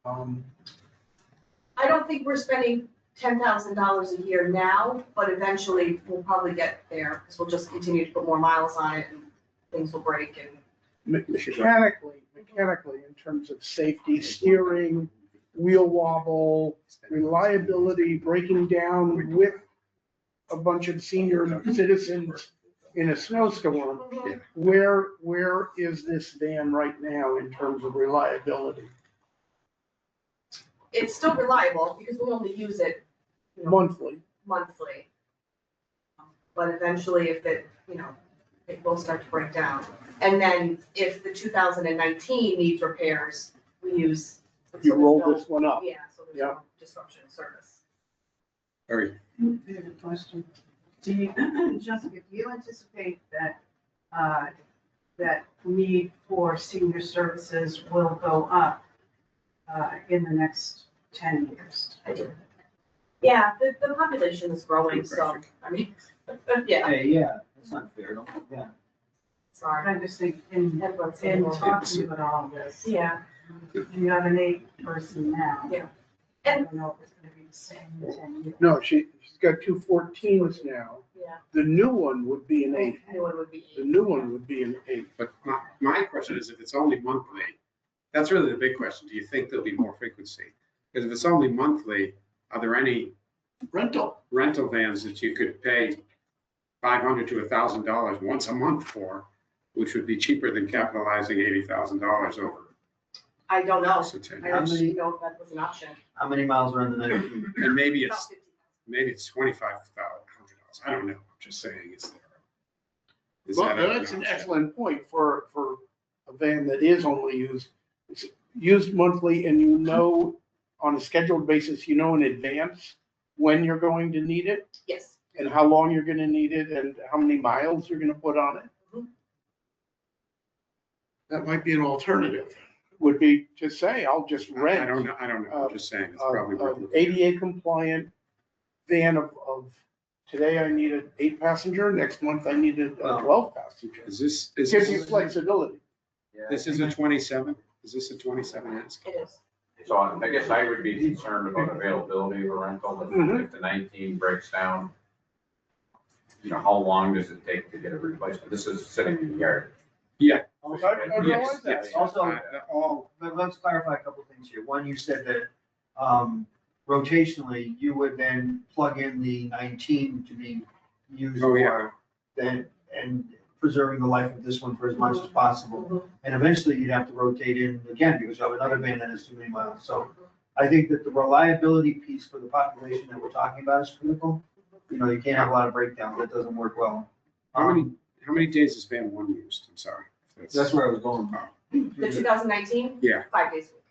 I don't think we're spending $10,000 a year now, but eventually we'll probably get there because we'll just continue to put more miles on it and things will break and. Mechanically, in terms of safety, steering, wheel wobble, reliability, breaking down with a bunch of senior citizens in a snowstorm, where is this van right now in terms of reliability? It's still reliable because we only use it, you know, Monthly, monthly. But eventually if it, it will start to break down. And then if the 2019 needs repairs, we use. you roll this one up. Yeah, so there's Yeah. no disruption in service. Very, I have a question. Do you, Jessica, do you anticipate that, that need for senior services will go up in the next 10 years? I do. Yeah, the population is growing, so, I mean, yeah, Hey, yeah, that's not fair, don't, yeah. sorry. I just think in Everyone's in in talking about all this, Yeah, you have an 8-person now. Yeah. I don't know if it's gonna be the same in 10 years. No, she's got two 14s now. yeah. The new one would be an 8. New one would be The 8. new one would be an 8. but my question is, if it's only monthly, that's really the big question. Do you think there'll be more frequency? Because if it's only monthly, are there any Rental. rental vans that you could pay $500 to $1,000 once a month for, which would be cheaper than capitalizing $80,000 over? I don't know. So 10 I years. don't even know if that was an option. How many miles are on the 19? And maybe About it's, 50. maybe it's $2,500. I don't know. I'm just saying, is there? Is Well, that a- that's an excellent point for a van that is only used monthly and on a scheduled basis, in advance when you're going to need it Yes. and how long you're gonna need it and how many miles you're gonna put on it. Mhm. That might be an alternative, would be to say, I'll just I rent don't know. I'm just saying, it's probably worth an looking at. ADA compliant van of, today I need an 8 passenger, next month I need a 12 passenger. Is this, It gives you flexibility. this is a 27? Is this a 27 ask? It is. So I guess I would be concerned about availability of a rental. If the 19 breaks down, how long does it take to get a replacement? This is sitting in the yard. Yeah. Also, I realize Yes, that. yes. Also, All, but let's clarify a couple things here. One, you said that rotationally, you would then plug in the 19 to be used Oh, yeah. more than, and preserving the life of this one for as much as possible. Mhm. And eventually you'd have to rotate in again because you have another van that has too many miles. So I think that the reliability piece for the population that we're talking about is critical. You can't have a lot of breakdowns. That doesn't work well. how many days has van 1 used? I'm sorry. That's where I was going. The 2019? Yeah. 5 days a week.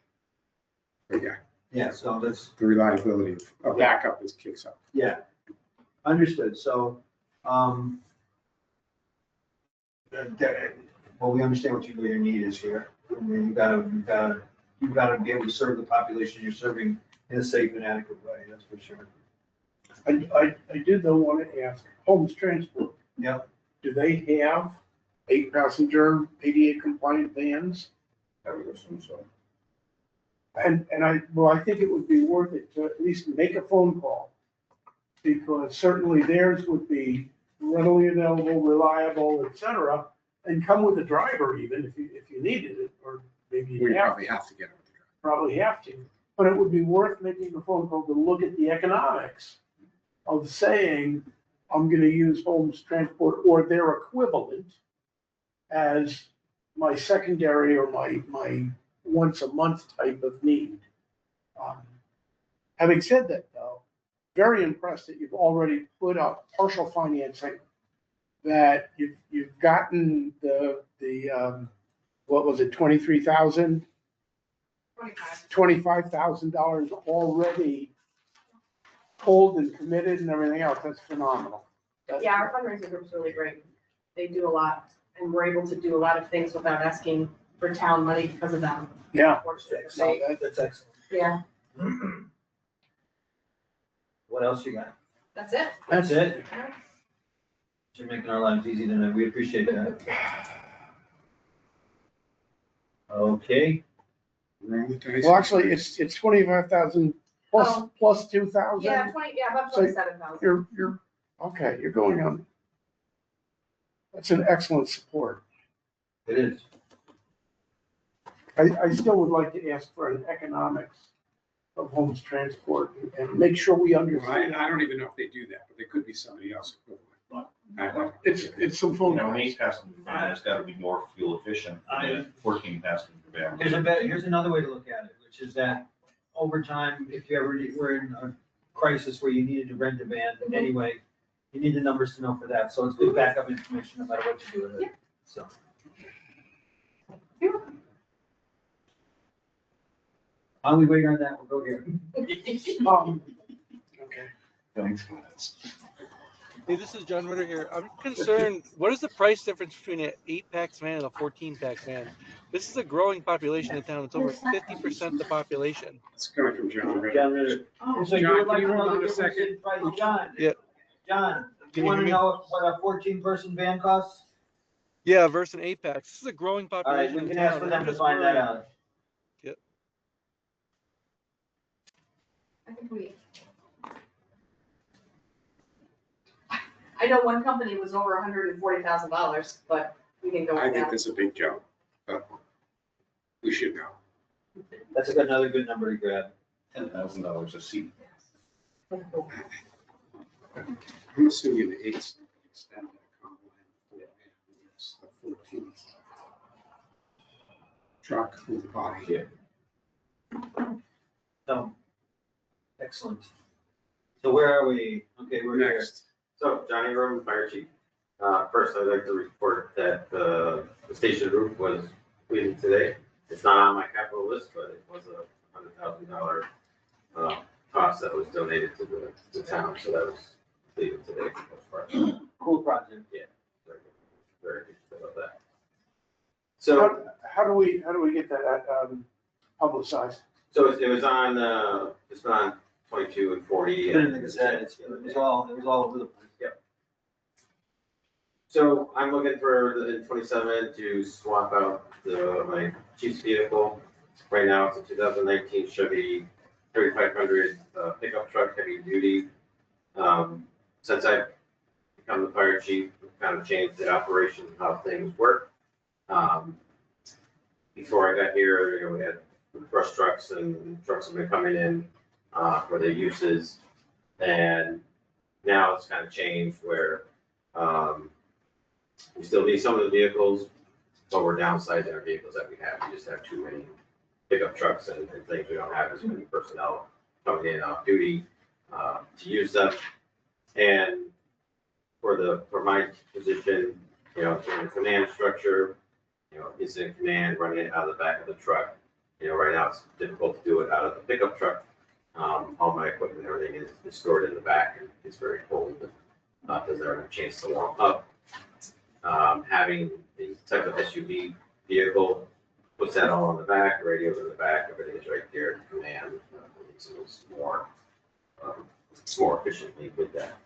But yeah, Yeah, so that's, The reliability of backup is kicks up. yeah, understood. So, well, we understand what your need is here. I mean, you've gotta be able to serve the population you're serving in a safe and adequate way, that's for sure. I did though want to ask, Holmes Transport. Yep. Do they have 8-passenger ADA compliant vans? I would assume so. And I think it would be worth it to at least make a phone call. Because certainly theirs would be readily available, reliable, et cetera, and come with a driver even if you needed it, or maybe you We have, probably have to get it. probably have to. But it would be worth making a phone call to look at the economics of saying, I'm gonna use Holmes Transport or their equivalent as my secondary or my once a month type of need. Having said that though, very impressed that you've already put up partial financing, that you've gotten the what was it, 23,000? 25. $25,000 already pulled and committed and everything else. That's phenomenal. Yeah, our fundraising group's really great. They do a lot, and we're able to do a lot of things without asking for town money because of them. Yeah. Fortunately. That's excellent. Yeah, What else you got? that's it. That's it. You're making our lives easy tonight. We appreciate that. Okay. Well, actually, it's 25,000 Oh. plus 2,000. Yeah, about So 27,000. You're, okay, you're going on. That's an excellent support. It is. I still would like to ask for an economics of Holmes Transport and make sure we Well, understand. I don't even know if they do that, but they could be somebody else equivalent. It's some phone You know, an calls. 8-passenger van has got to be more fuel efficient than a 14-passenger van. Here's another way to look at it, which is that over time, if you ever were in a crisis where you needed to rent a van anyway, you need the numbers to know for that. So it's good backup information no matter what you do with it. So. While we wait on that, we'll go here. Okay. Thanks. Hey, this is John Ritter here. I'm concerned, what is the price difference between an 8-pack van and a 14-pack van? This is a growing population in town. It's over 50% the population. It's coming from John Ritter. John Ritter. So you John, would like can to you know hold the on a difference second? in price, John? Yeah. John, Can you you want hear to me? know what a 14-person van costs? Yeah, versus an 8-pack. This is a growing All right, population we in can town. ask for and them I'm to just find that worried. out. I know one company was over $140,000, but we can go I with think that. that's a big jump, but we should know. That's another good number to grab. $10,000 a seat. I'm assuming the 8's extend that combine for the 14 truck with the body. Yeah. So, excellent. So where are we? Okay, we're here. Next. So, Johnny Roman, Fire Chief. First, I'd like to report that the station roof was completed today. It's not on my capital list, but it was a $100,000 cost that was donated to the town, so that was completed today for the most part. Cool project. Yeah, very good about that. So, How do we get that publicized? so it was on, it's been on 22 and 40. It's been in the Gazette. It was all over the place. Yep. So I'm looking for in 27 to swap out my chief's vehicle. Right now it's a 2019 Chevy 3500 pickup truck, heavy duty. Since I've become the fire chief, we've kind of changed the operation of how things work. Before I got here, we had brush trucks and trucks have been coming in for their uses. And now it's kind of changed where we still need some of the vehicles, but we're downsizing our vehicles that we have. We just have too many pickup trucks and things. We don't have as many personnel coming in off duty to use them. And for my position, in the command structure, incident command, running it out of the back of the truck. right now it's difficult to do it out of the pickup truck. All my equipment, everything is stored in the back and it's very cold. Doesn't have a chance to warm up. Having the type of SUV vehicle, puts that all in the back, radios in the back, everything is right there at command. It's more efficiently with that.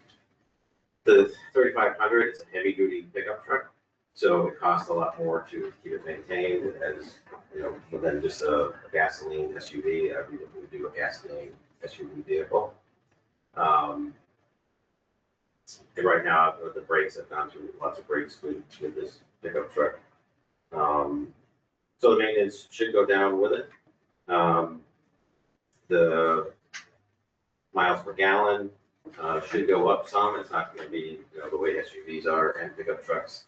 The 3500 is a heavy duty pickup truck, so it costs a lot more to keep it maintained as, than just a gasoline SUV. I'd be looking to do a gasoline SUV vehicle. And right now, the brakes have gone through lots of brakes with this pickup truck. So the maintenance should go down with it. The miles per gallon should go up some. It's not going to be, the way SUVs are, and pickup trucks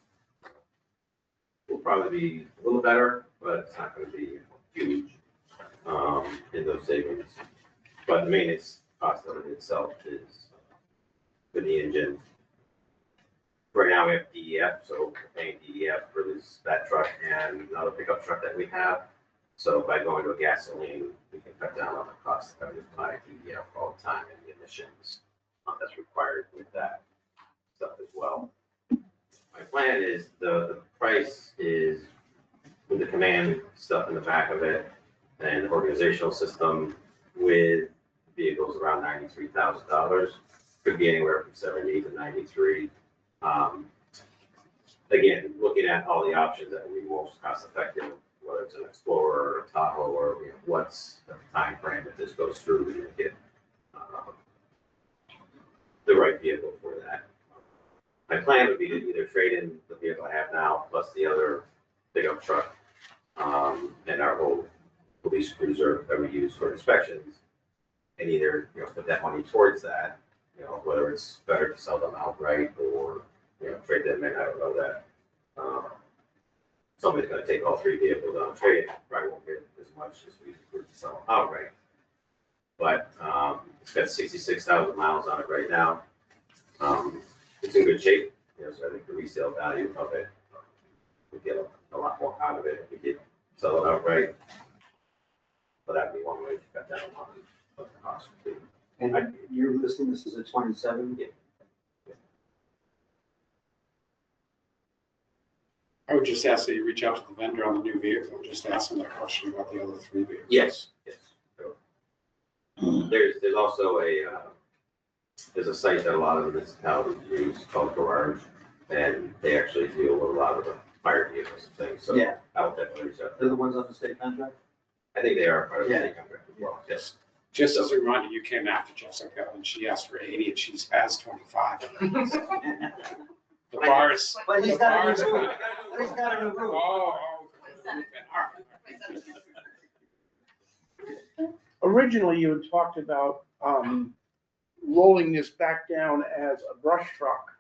will probably be a little better, but it's not going to be huge in those savings. But the maintenance cost of it itself is for the engine. Right now we have DEF, so we're paying DEF for that truck and another pickup truck that we have. So by going to a gasoline, we can cut down on the cost of having to buy DEF all the time and the emissions that's required with that stuff as well. My plan is the price is with the command stuff in the back of it and the organizational system with vehicles around $93,000. Could be anywhere from 70 to 93. Again, looking at all the options that would be most cost effective, whether it's an Explorer or a Tahoe, or what's the time frame that this goes through to get the right vehicle for that. My plan would be to either trade in the vehicle I have now plus the other pickup truck and our whole police cruiser that we use for inspections, and either put that money towards that. Whether it's better to sell them outright or trade them in, I don't know that. Somebody's going to take all three vehicles on trade, probably won't get as much as we would sell them outright. But it's got 66,000 miles on it right now. It's in good shape, so I think the resale value of it, we get a lot more out of it if we did sell it outright. But that'd be one way to cut down on what the cost would be. And you're listing this as a 27? Yeah. I would just ask that you reach out to the vendor on the new vehicle, just ask them that question about the other three vehicles. Yes. There's also there's a site that a lot of municipalities use called Garage, and they actually deal with a lot of the fire vehicles and things, so Yeah. I would definitely reach out. They're the ones on the state contract? I think they are part of the Yeah. state contract as well, yes. Just as a reminder, you came after Jessica and she asked for 80 and she's has 25. The bar is. But he's the got bar a is new roof. good. But he's got a new roof. Oh. Originally, you had talked about rolling this back down as a brush truck.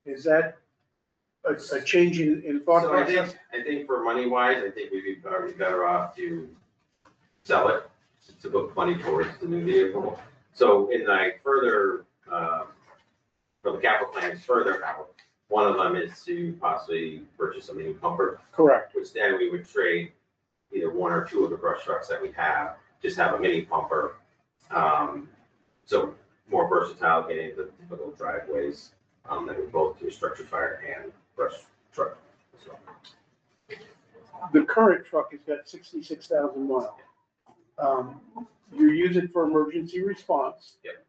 Is that a change in thought So I process? think for money wise, I think we'd be probably better off to sell it, to put money towards the new vehicle. So in like further, for the capital plans further out, one of them is to possibly purchase a mini pumper, Correct. which then we would trade either one or two of the brush trucks that we have, just have a mini pumper. So more versatile, getting into typical driveways, that would both do structure fire and brush truck. So, The current truck has got 66,000 miles. You use it for emergency response. Yep.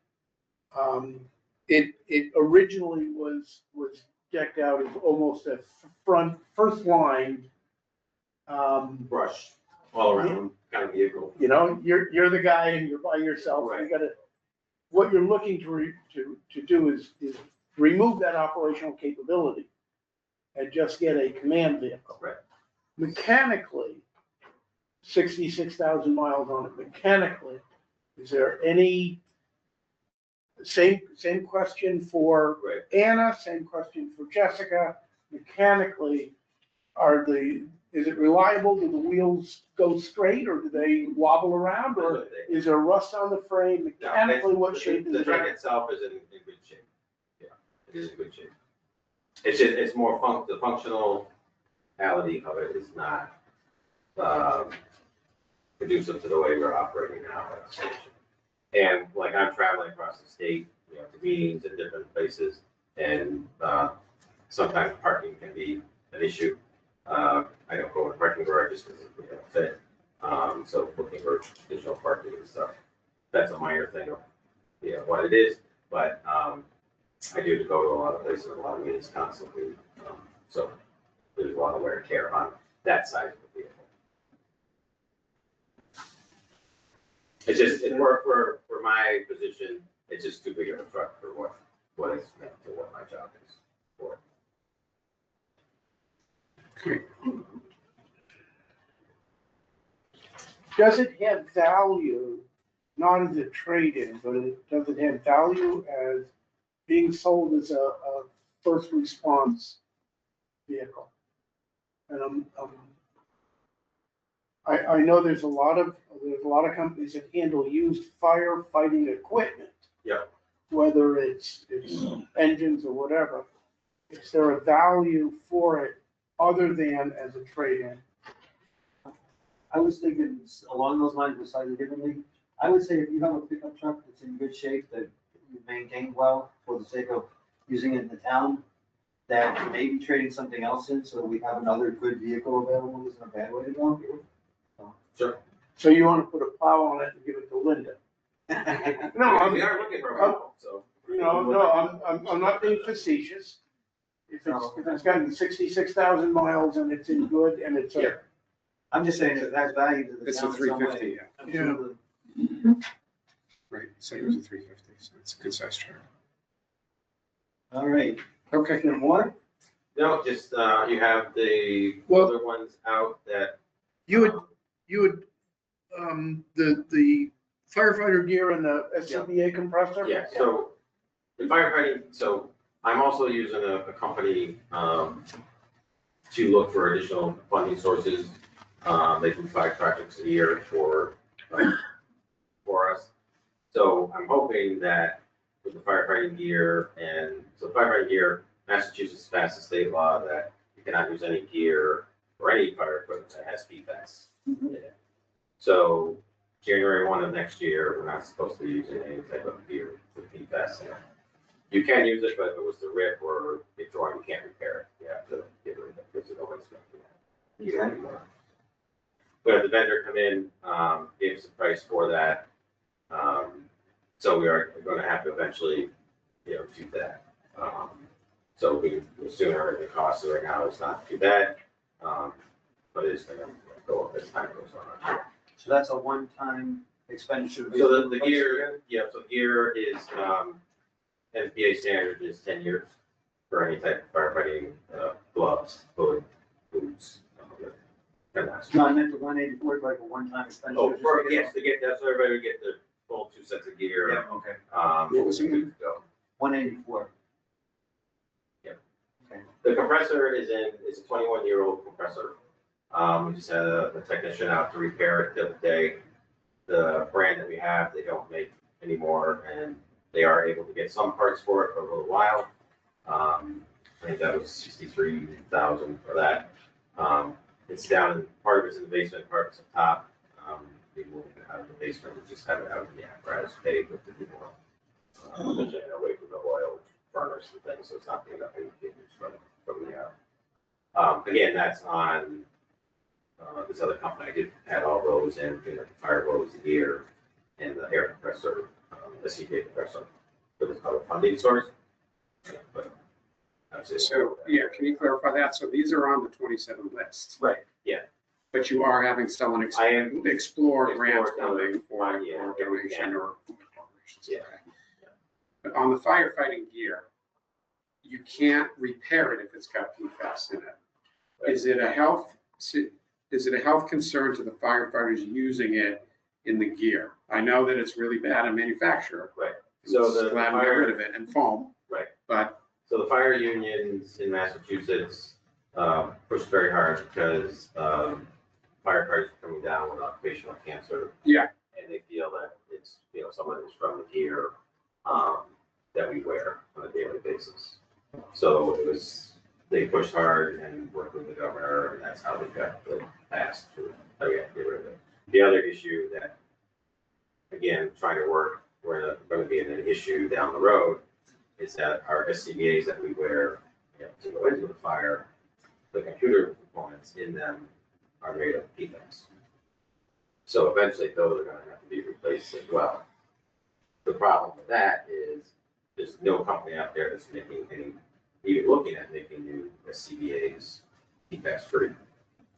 It originally was decked out as almost a first line. brush all around kind of vehicle. You're the guy and you're by yourself. Right. You gotta, what you're looking to do is remove that operational capability and just get a command vehicle. Right. Mechanically, 66,000 miles on it mechanically, is there any, same question for Right. Anna, same question for Jessica, mechanically, is it reliable? Do the wheels go straight or do they wobble around, or is there rust on the frame? Mechanically, what shape is The it? truck itself is in good shape. Yeah, it is in good shape. It's more the functionality of it is not, conducive to the way we're operating now at the station. And like I'm traveling across the state, to meetings in different places, and sometimes parking can be an issue. I don't go in parking garages because it don't fit. So looking for additional parking and stuff. That's a minor thing of, what it is, but I do go to a lot of places, a lot of meetings constantly. So there's a lot of wear and tear on that side of the vehicle. It's just, for my position, it's just too big of a truck for what it's meant for, what my job is for. Does it have value, not as a trade-in, but does it have value as being sold as a first response vehicle? And I know there's a lot of companies that handle used firefighting equipment. Yeah. Whether it's engines or whatever. Is there a value for it other than as a trade-in? I was thinking along those lines, but slightly differently. I would say if you have a pickup truck that's in good shape, that you maintain well for the sake of using it in the town, that maybe trading something else in so that we have another good vehicle available isn't a bad way to go. Sure. So you want to put a plow on it and give it to Linda? No, We are looking for a vehicle, so. I'm not being facetious. If it's got 66,000 miles and it's in good and it's Yeah. I'm just saying it has value to the It's a town in some 350, way. yeah. Absolutely. Right, so it was a 350, so it's a good size truck. All right, Okay. is there more? No, just, you have the Well- other ones out that. You would, the firefighter gear and the SCBA compressor? Yeah, so the firefighting, so I'm also using a company to look for additional funding sources. They do 5 projects a year for us. So I'm hoping that with the firefighting gear, and so firefighting gear, Massachusetts passed a state law that you cannot use any gear or any fire equipment that has PFAS in it. So January 1 of next year, we're not supposed to be using any type of gear with PFAS in it. You can use it, but if it was to rip or get torn, you can't repair it. You have to get rid of it because it always going to use it anymore. But if the vendor come in, gave us a price for that. So we are going to have to eventually, do that. So the sooner the cost right now is not too bad, but it's going to go up as time goes on. So that's a one-time expenditure. So the gear, so gear is, NFPA standard is 10 years for any type of firefighting, gloves, hood, boots. And that's. Not meant to 184, like a one-time expenditure. Oh, for, yes, that's so everybody would get the full 2 sets of gear. Yeah, okay. What was it? good to go. 184. The compressor is a 21-year-old compressor. We just had a technician out to repair it the other day. The brand that we have, they don't make anymore, and they are able to get some parts for it for a little while. I think that was 63,000 for that. It's down, part of it's in the basement, part of it's up top. We moved it out of the basement, we just have it out in the apparatus bay with the new one. Away from the oil furnace and things, so it's not being up any cables from the out. Again, that's on this other company. I did add all those in, like the fire hose, the gear, and the air compressor, the CJ compressor for this other funding source. But that's it. So, yeah, can you clarify that? So these are on the 27 list. Right, yeah. But you are having someone I am explore grants explore funding for yeah, donation or. Yeah. But on the firefighting gear, you can't repair it if it's got PFAS in it. Is it a health concern to the firefighters using it in the gear? I know that it's really bad in manufacture. Right. So the glad to get rid of it and foam. Right. But so the fire unions in Massachusetts pushed very hard because firefighters are coming down with occupational cancer. Yeah. And they feel that it's, someone who's from the gear that we wear on a daily basis. So they pushed hard and worked with the governor, and that's how they got the pass to, get rid of it. The other issue that, again, trying to work, we're going to be in an issue down the road, is that our SCBA's that we wear, to go into the fire, the computer components in them are made of PFAS. So eventually those are gonna have to be replaced as well. The problem with that is there's no company out there that's making any, even looking at making new SCBA's PFAS free.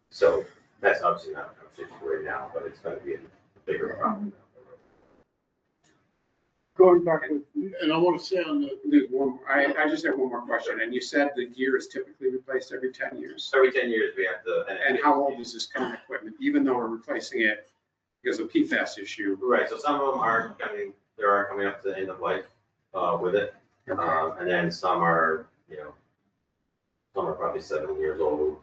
So that's obviously not a situation right now, but it's gonna be a bigger problem. Going back with, and I want to say on the, There's one, I just have one more question. And you said the gear is typically replaced every 10 years. So every 10 years we have to. And how old is this current equipment, even though we're replacing it because of PFAS issue? Right, so some of them are coming up to the end of life with it. And then some are, some are probably 7 years old,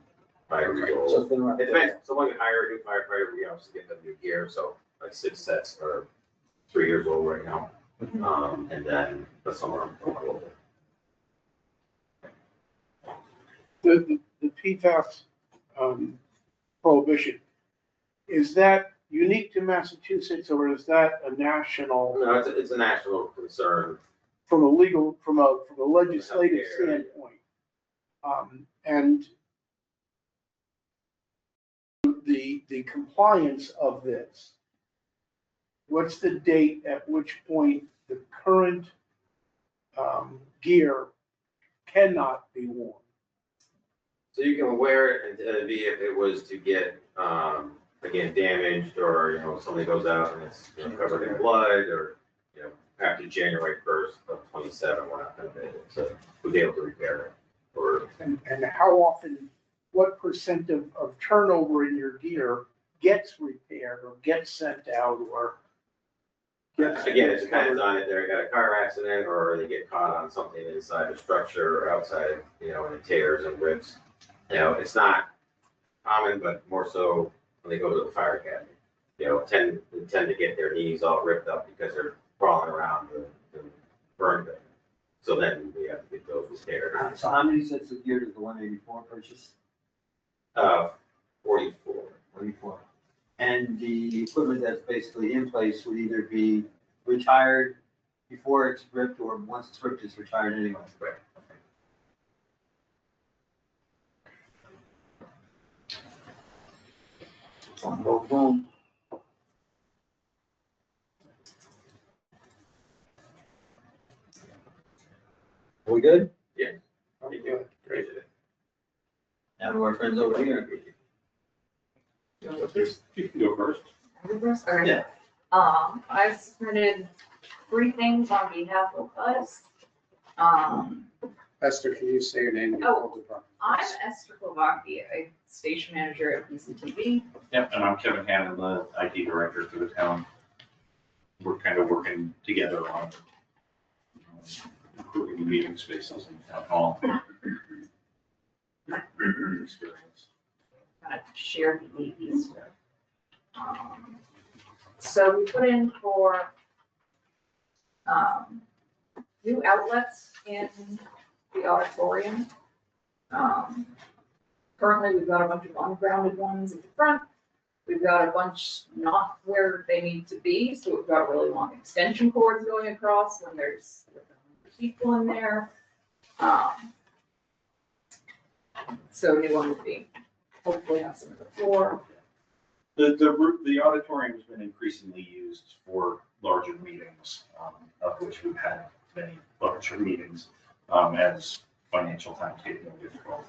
5 years old. So it's been around. It depends. So when we hire a new firefighter, we obviously get them new gear. So like 6 sets are 3 years old right now. And then some are a little bit. the PFAS prohibition, is that unique to Massachusetts or is that a national, No, it's a national concern. from a legal, from a legislative standpoint? And the compliance of this, what's the date at which point the current gear cannot be worn? So you can wear it and it'd be if it was to get, again, damaged or, somebody goes out and it's covered in blood or, after January 1st of 27, we're not going to be able to, we'll be able to repair it. Or, And how often, what percent of turnover in your gear gets repaired or gets sent out or gets? again, it depends on if they got a car accident or they get caught on something inside the structure or outside, and it tears and rips. It's not common, but more so when they go to the fire academy. Tend to get their knees all ripped up because they're crawling around the burn pit. So then we have to get those repaired. So how many sets of gear does the 184 purchase? 44. 44. And the equipment that's basically in place would either be retired before it's ripped or once it's ripped, it's retired anyway. Right. Boom, boom. Are we good? Yeah. Thank you. Great. Now to our friends over here. You can go first. Alright. Yeah. I submitted 3 things on behalf of us. Esther, can you say your name? and your Oh. phone number? I'm Esther Kovaci, a station manager at PCTV. Yep, and I'm Kevin Hannon, the IT director for the town. We're kind of working together on improving the meeting spaces in town hall. Experience. Kind of shared these. So we put in for new outlets in the auditorium. Currently, we've got a bunch of ungrounded ones at the front. We've got a bunch not where they need to be, so we've got really long extension cords going across when there's people in there. So new one would be hopefully on some of the floor. The auditorium has been increasingly used for larger meetings, of which we've had many larger meetings, as financial times get more difficult.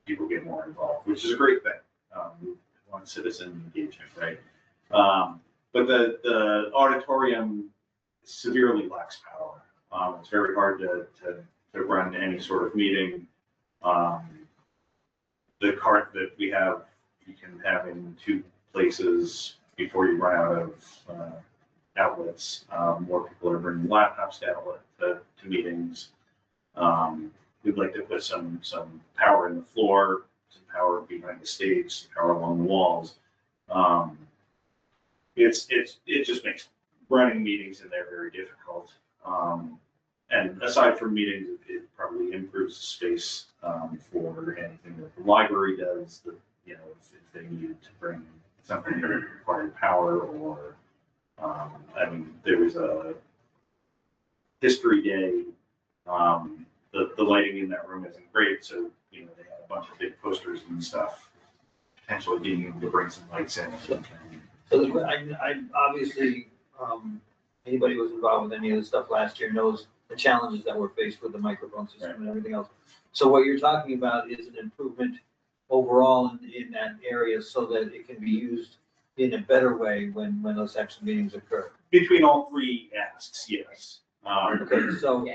People get more involved, which is a great thing. We want citizen engagement, right? But the auditorium severely lacks power. It's very hard to run any sort of meeting. The cart that we have, you can have in 2 places before you run out of outlets. More people are bringing laptops to meetings. We'd like to put some power in the floor, some power behind the stage, some power along the walls. It just makes running meetings in there very difficult. And aside from meetings, it probably improves the space for anything that the library does. That if they needed to bring something that required power or, I mean, there was a history day. The lighting in that room isn't great, so, you know, they had a bunch of big posters and stuff, potentially being able to bring some lights in. So I obviously, anybody who was involved with any of this stuff last year knows the challenges that we're faced with the microphone system and everything else. So what you're talking about is an improvement overall in that area so that it can be used in a better way when those types of meetings occur. Between all three asks, yes. Okay, so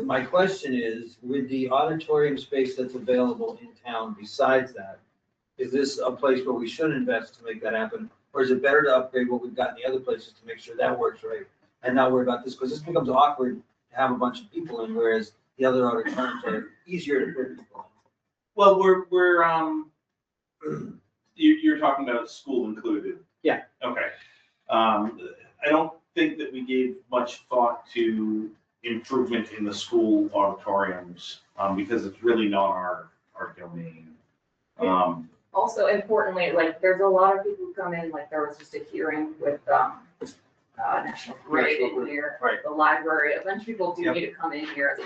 my question is, with the auditorium space that's available in town besides that, is this a place where we should invest to make that happen? Or is it better to upgrade what we've got in the other places to make sure that works right? And not worry about this, because this becomes awkward to have a bunch of people in, whereas the other auditoriums are easier to put people in. Well, you're talking about school included? Yeah. Okay. I don't think that we gave much thought to improvement in the school auditoriums, because it's really not our domain. Also importantly, like, there's a lot of people who come in, like, there was just a hearing with, National Grid in here, Right. the library, a bunch of people do Yep. need to come in here.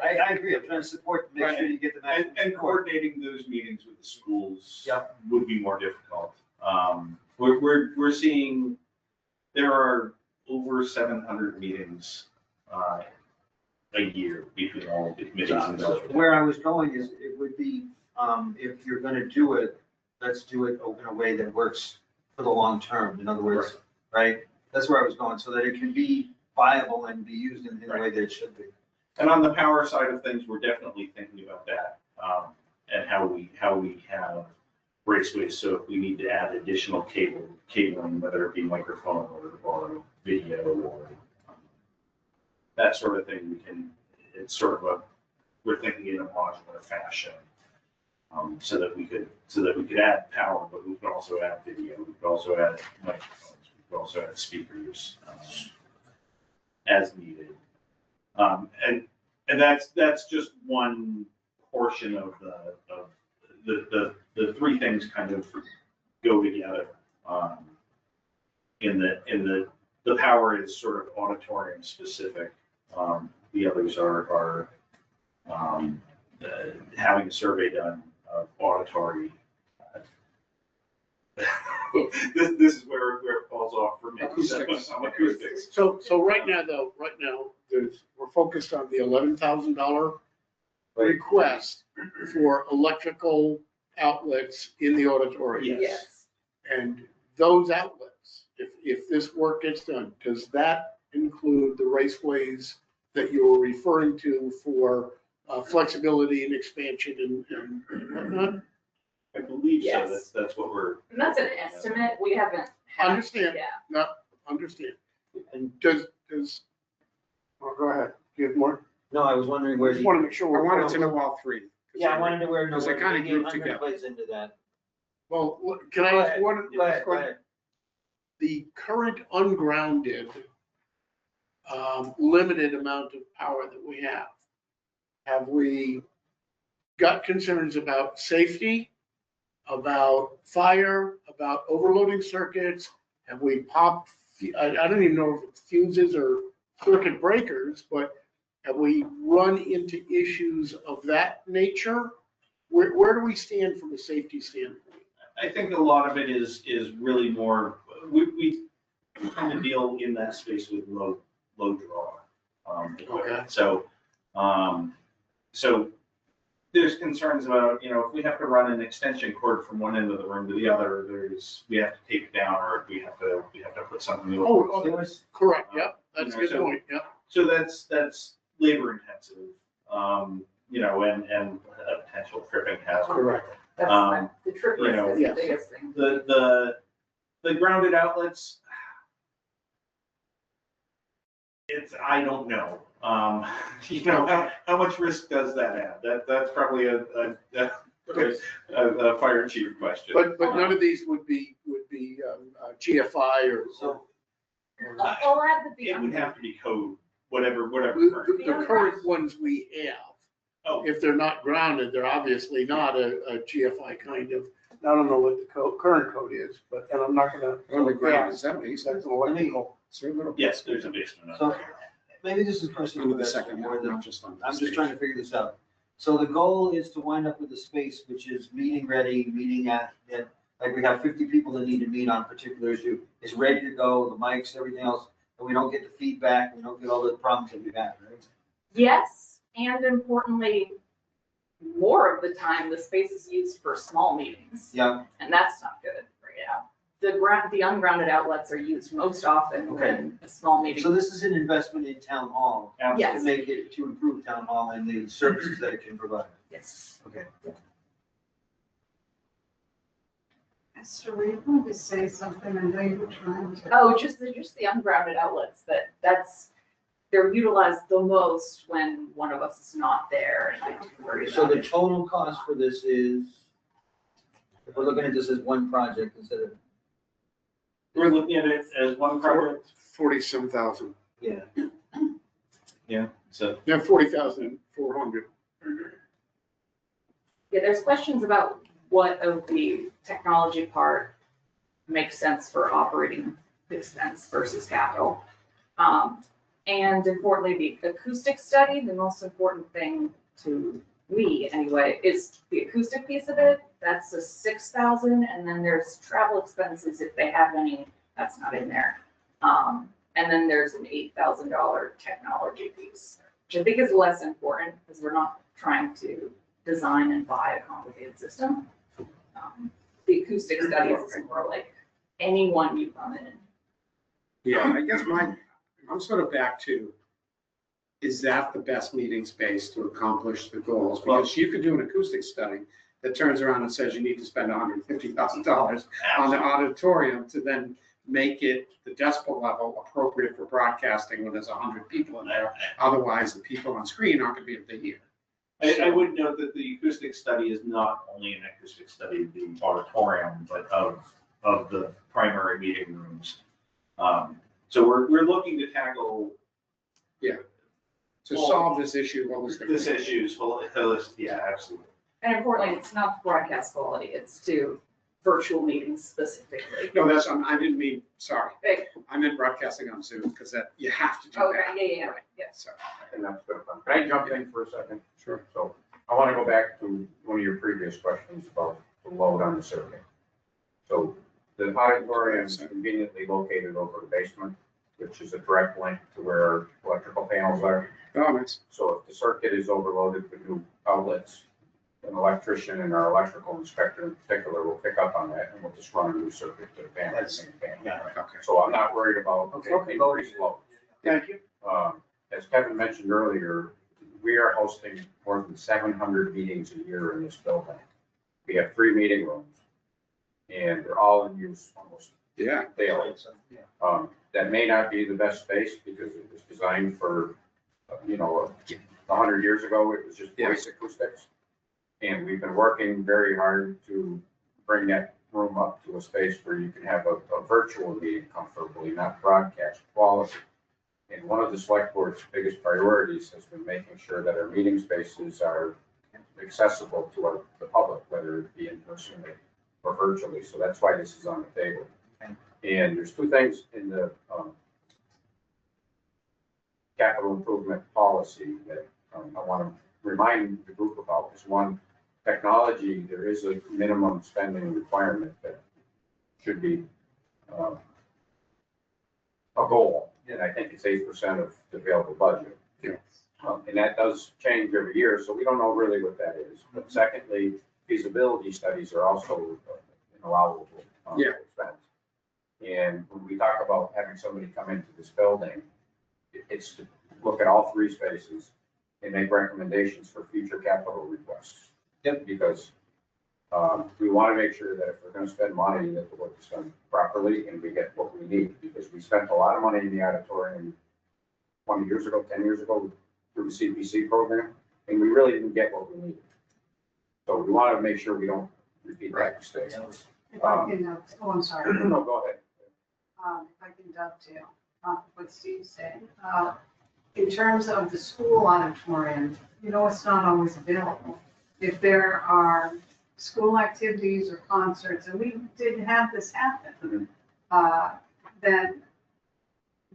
I agree, I'm trying to support, make sure you get the maximum And support. coordinating those meetings with the schools Yep. would be more difficult. We're seeing, there are over 700 meetings a year between all the committees and So those. where I was going is, it would be, if you're gonna do it, let's do it in a way that works for the long term, in other words, right? That's where I was going, so that it can be viable and be used in the way that it should be. And on the power side of things, we're definitely thinking about that, and how we have raceways. So if we need to add additional cabling, whether it be microphone or video or that sort of thing, it's sort of we're thinking in a modular fashion. So that we could add power, but we could also add video, we could also add microphones, we could also add speakers, as needed. And that's just one portion of the three things kind of go together. In the power is sort of auditorium specific. The others are having a survey done of auditory. This is where it falls off for me. Acoustics. Acoustics. So right now, we're focused on the $11,000 request for electrical outlets in the auditorium. Yes. And those outlets, if this work gets done, does that include the raceways that you were referring to for flexibility and expansion and whatnot? I believe so. Yes. That's what we're. And that's an estimate, we haven't had. Understand. Yeah. No, understand. And does, oh, go ahead, do you have more? No, I was wondering where. I just want to make sure. I wanted to know all three. Yeah, I wanted to know Because where they kind of the group 800 together. plays into that. Well, can I Go ask ahead, one? Go ahead. The current ungrounded, limited amount of power that we have we got concerns about safety, about fire, about overloading circuits? Have we popped, I don't even know if it's fuses or circuit breakers, but have we run into issues of that nature? Where do we stand from a safety standpoint? I think a lot of it is really more, we tend to deal in that space with low draw. Okay. So there's concerns about, if we have to run an extension cord from one end of the room to the other, we have to tape it down, or we have to put something. Oh, correct, yep, that's a good point, yep. So that's labor intensive, and a potential tripping hazard. Correct. That's the trip risk is the yes. biggest thing. The grounded outlets, I don't know. How much risk does that add? That's probably a fire chief question. But none of these would be GFI or. So, I'll add the. It would have to be code, whatever. The current ones we have, Oh. if they're not grounded, they're obviously not a GFI kind of I don't know what the current code is, but, and I'm not gonna. Only ground is Yeah, 70, That's so an electrical. it's a little. Yes, there's a basement. So maybe this is a question Under for the the second more one, than, not just on. I'm just trying to figure this out. So the goal is to wind up with a space which is meeting ready, meeting at, like we have 50 people that need to meet on a particular issue. It's ready to go, the mics, everything else, and we don't get the feedback, we don't get all the problems that we have, right? Yes, and importantly, more of the time, the space is used for small meetings, Yeah, and that's not good right now. The ungrounded outlets are used most often when a small meeting. so this is an investment in town hall to Yes, make it, to improve town hall and the services that it can provide. yes. Okay. Esther, were you going to say something and they were trying to? Oh, just the ungrounded outlets, they're utilized the most when one of us is not there and I have to worry So about the it. total cost for this is, if we're looking at this as one project instead of, We're looking at it as one project. 40-some thousand. yeah. Yeah, so Yeah, 40,400. Yeah, there's questions about what of the technology part makes sense for operating expense versus capital. And importantly, the acoustic study, the most important thing to me anyway, is the acoustic piece of it. That's a 6,000, and then there's travel expenses if they have any, that's not in there. And then there's an $8,000 technology piece, which I think is less important because we're not trying to design and buy a complicated system. The acoustic studies is more like anyone you come in. Yeah, I guess I'm sort of back to, is that the best meeting space to accomplish the goals? Because you could do an acoustic study that turns around and says you need to spend $150,000 on the auditorium to then make it the decibel level appropriate for broadcasting when there's 100 people in there. Otherwise, the people on screen aren't gonna be able to hear. I would note that the acoustic study is not only an acoustic study of the auditorium, but of the primary meeting rooms. So we're looking to tackle To solve this issue, what was the? this issues, yeah, absolutely. And importantly, it's not broadcast quality, it's to virtual meetings specifically. No, I didn't mean, sorry. Okay. I meant broadcasting on Zoom because that, you have to do Okay, that. yeah, yes. Sorry. And that's good. Can I jump in for a second? Sure. So I want to go back to one of your previous questions about the load on the survey. So the auditorium is conveniently located over the basement, which is a direct link to where our electrical panels are. Oh, nice. So if the circuit is overloaded with new outlets, an electrician and our electrical inspector in particular will pick up on that and we'll just run a new circuit to the panels. Okay. So I'm not worried about increased load. Thank you. As Kevin mentioned earlier, we are hosting more than 700 meetings a year in this building. We have 3 meeting rooms and they're all in use almost Yeah. daily. That may not be the best space because it was designed for, 100 years ago, it was just voice acoustics. And we've been working very hard to bring that room up to a space where you can have a virtual meeting comfortably, not broadcast quality. And one of the select board's biggest priorities has been making sure that our meeting spaces are accessible to the public, whether it be in person or virtually. So that's why this is on the table. And there's 2 things in the capital improvement policy that I want to remind the group about. Is one, technology, there is a minimum spending requirement that should be a goal. And I think it's 8% of the available budget. Yeah. And that does change every year, so we don't know really what that is. But secondly, feasibility studies are also an allowable expense. And when we talk about having somebody come into this building, it's to look at all 3 spaces and make recommendations for future capital requests. Yep. Because we want to make sure that if we're going to spend money, that the work is done properly and we get what we need. Because we spent a lot of money in the auditorium 20 years ago, 10 years ago through the CPC program, and we really didn't get what we needed. So we want to make sure we don't repeat that mistake. If I can, I'm sorry. No, go ahead. If I can dovetail what Steve's saying. In terms of the school auditorium, it's not always available. If there are school activities or concerts, and we did have this happen, then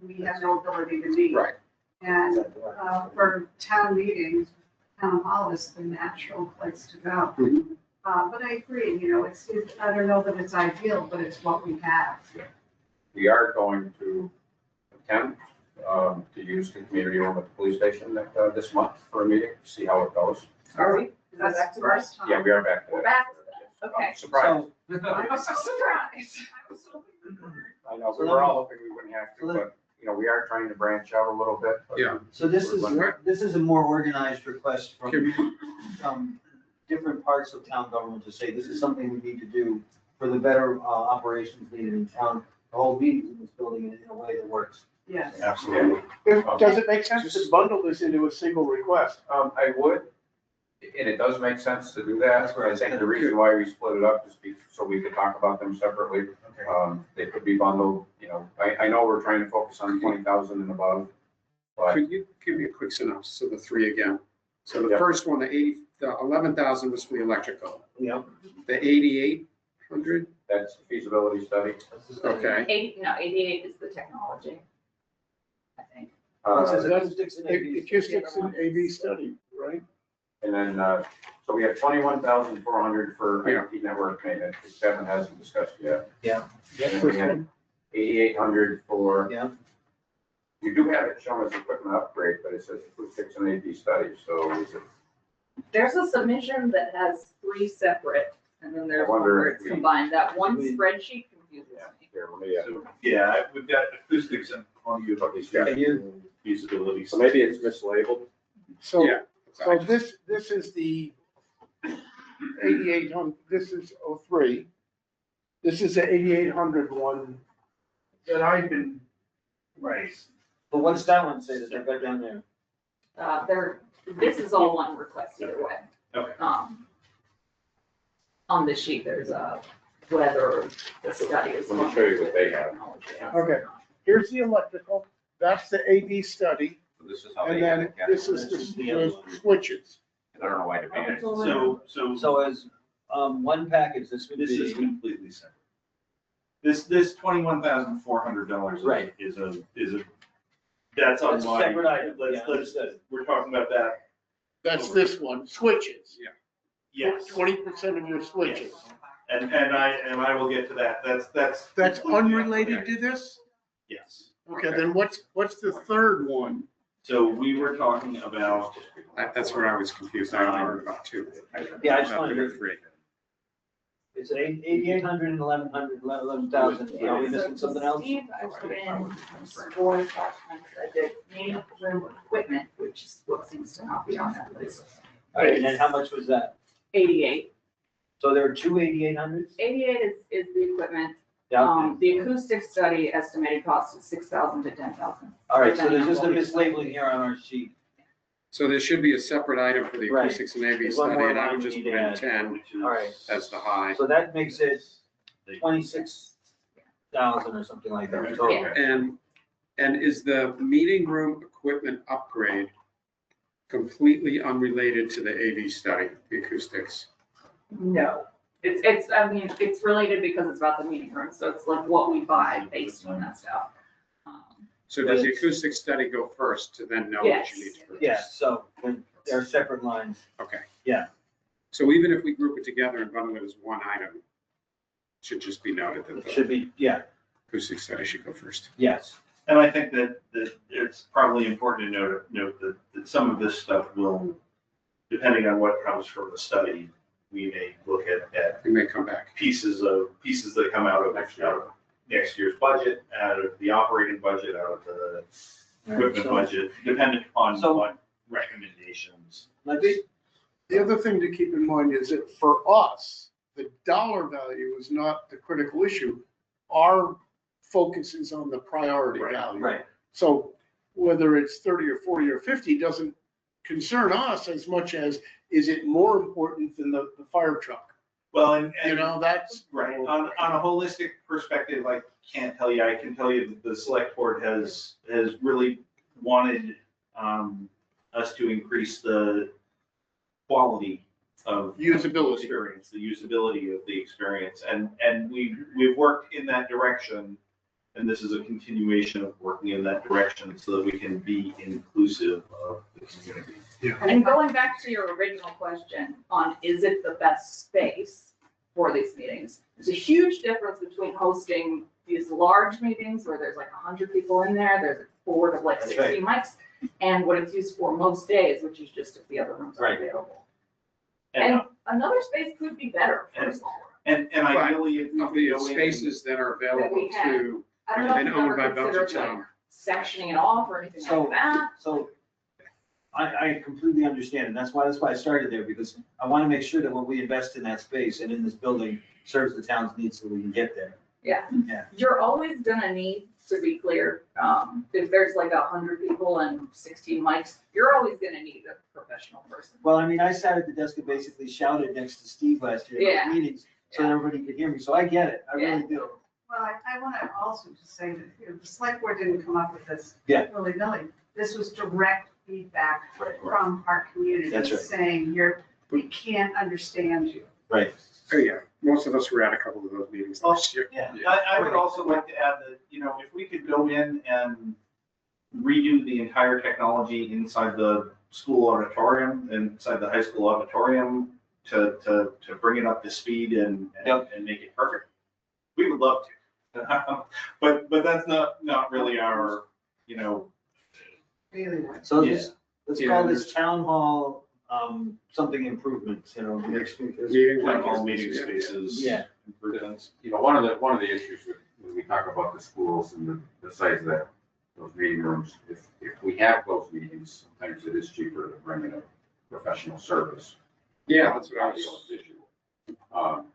we have no ability to meet. Right. And for town meetings, town hall is the natural place to go. Mhm. But I agree, I don't know that it's ideal, but it's what we have. We are going to attempt to use the community room at the police station this month for a meeting, see how it goes. Are we? That's That's the the first first Yeah, we are back. We're back to that. Okay. Surprise. I was so surprised. I know, we were all hoping we wouldn't have to, but, we are trying to branch out a little bit. but- Yeah. So this is a more organized request from different parts of town government to say, this is something we need to do for the better operations needed in town. The whole meeting in this building in a way that works. Yes. Absolutely. Does it make sense to bundle this into a single request? I would, and it does make sense to do that. That's where I I think was the reason why we split it up is so we could talk about them separately. They could be bundled, I know we're trying to focus on 20,000 and above, but Could you give me a quick synopsis of the three again? So the Yeah. first one, the 11,000 was for the electrical. Yep. The 8,800, that's the feasibility study. okay. 88 is the technology, I think. This is Uh, acoustics and AV. Acoustics and AV study, right? And then, so we have 21,400 for Yeah. IT network maintenance, which Kevin hasn't discussed yet. Yeah. And then we had 8,800 for. Yeah. You do have it shown as equipment upgrade, but it says acoustics and AV study, so is it? There's a submission that has 3 separate, and then there's I one wonder where if it's we- combined. That one we- spreadsheet confuses me. Here, let me, So, yeah, we've got acoustics and audio feasibility. so maybe it's mislabeled. So, Yeah. so this is the 8,800, this is 03. This is the 8,800 one that I've been, right. But what's that one say that they've got down there? This is all one request either way. Okay. On this sheet, there's whether the study is. Let me show you what they have. Okay. Here's the electrical, that's the AV study, So this is how and they. then this is the switches. I don't know why to ban it. So as, one package, this would This is be, completely separate. This $21,400 Right. is a, that's on That's a my. separate item. Yeah, Let's, understood. we're talking about that. That's this one, switches. Yes. 20% of your switches. And I will get to that. That's. That's completely unrelated okay. to this? Yes. Okay, then what's the third one? So we were talking about, That's where I was confused. I only heard about 2. Yeah, I just thought wanted there to- were 3. it's 8,800 and 1,100, 11,000. Are we missing something else? Steve, I put in 4 attachments. I did main room equipment, which is what seems to not be on that list. All right, and then how much was that? 88. So there are two 8,800s? 88 is the equipment. Yeah. The acoustic study estimated cost is 6,000 to 10,000. All right, so there's just a mislabeling here on our sheet. So there should be a separate item for the Right. acoustics and AV There's one study, more and I line would we just need put to in add. 10 All right, as the high. so that makes it 26,000 or something like that. total. Yeah. And is the meeting room equipment upgrade completely unrelated to the AV study, the acoustics? No. It's related because it's about the meeting room, so it's like what we buy based on that stuff. So does the acoustic study go first to then know what you need to purchase? Yeah, so then there are separate lines. Okay. Yeah. So even if we group it together and bundle it as one item, it should just be noted that It the should be, yeah, acoustic study should go first. yes. and I think that it's probably important to note that some of this stuff will, depending on what comes from the study, we may look at We may come back. pieces that come out of next year's budget, out of the operating budget, out of the equipment So- budget, depending on So- what recommendations. The other thing to keep in mind is that for us, the dollar value is not the critical issue. Our focus is on the priority value. Right. So whether it's 30 or 40 or 50 doesn't concern us as much as, is it more important than the fire truck? Well, and That's. right, on a holistic perspective, I can't tell you, I can tell you that the select board has really wanted us to increase the quality Usability. experience, the usability of the experience. And we've worked in that direction. And this is a continuation of working in that direction so that we can be inclusive of the community. And going back to your original question on, is it the best space for these meetings? There's a huge difference between hosting these large meetings where there's like 100 people in there, there's a board of like 60 mics, and what it's used for most days, which is just if the other rooms are available. And another space could be better for us. And ideally, if Of we the go in. spaces that are available to, I don't know if and you've owned by ever considered Belchertown. like sectioning it off or anything So- like that. So I completely understand, and that's why I started there, because I want to make sure that what we invest in that space and in this building serves the town's needs so we can get there. Yeah. Yeah. You're always gonna need, to be clear, if there's like 100 people and 16 mics, you're always gonna need a professional person. Well, I mean, I sat at the desk and basically shouted next to Steve last year Yeah. at meetings, so that everybody could hear me, so I get it, I really do. Well, I want to also just say that, you know, the select board didn't come up with this Yeah. willy-nilly. This was direct feedback from our community. That's right. Saying we can't understand you. Right. Oh, yeah, most of us were at a couple of those meetings last year. Yeah, I would also like to add that, if we could go in and redo the entire technology inside the school auditorium, inside the high school auditorium, to bring it up to speed and make it perfect, we would love to. But that's not really our, Really. So Yeah. let's call this town hall, something improvements, next week. Town hall meeting spaces. Yeah. Improvements. One of the issues when we talk about the schools and the size of those meeting rooms, if we have those meetings, sometimes it is cheaper to bring in a professional service. Yeah, that's what I was. Visual.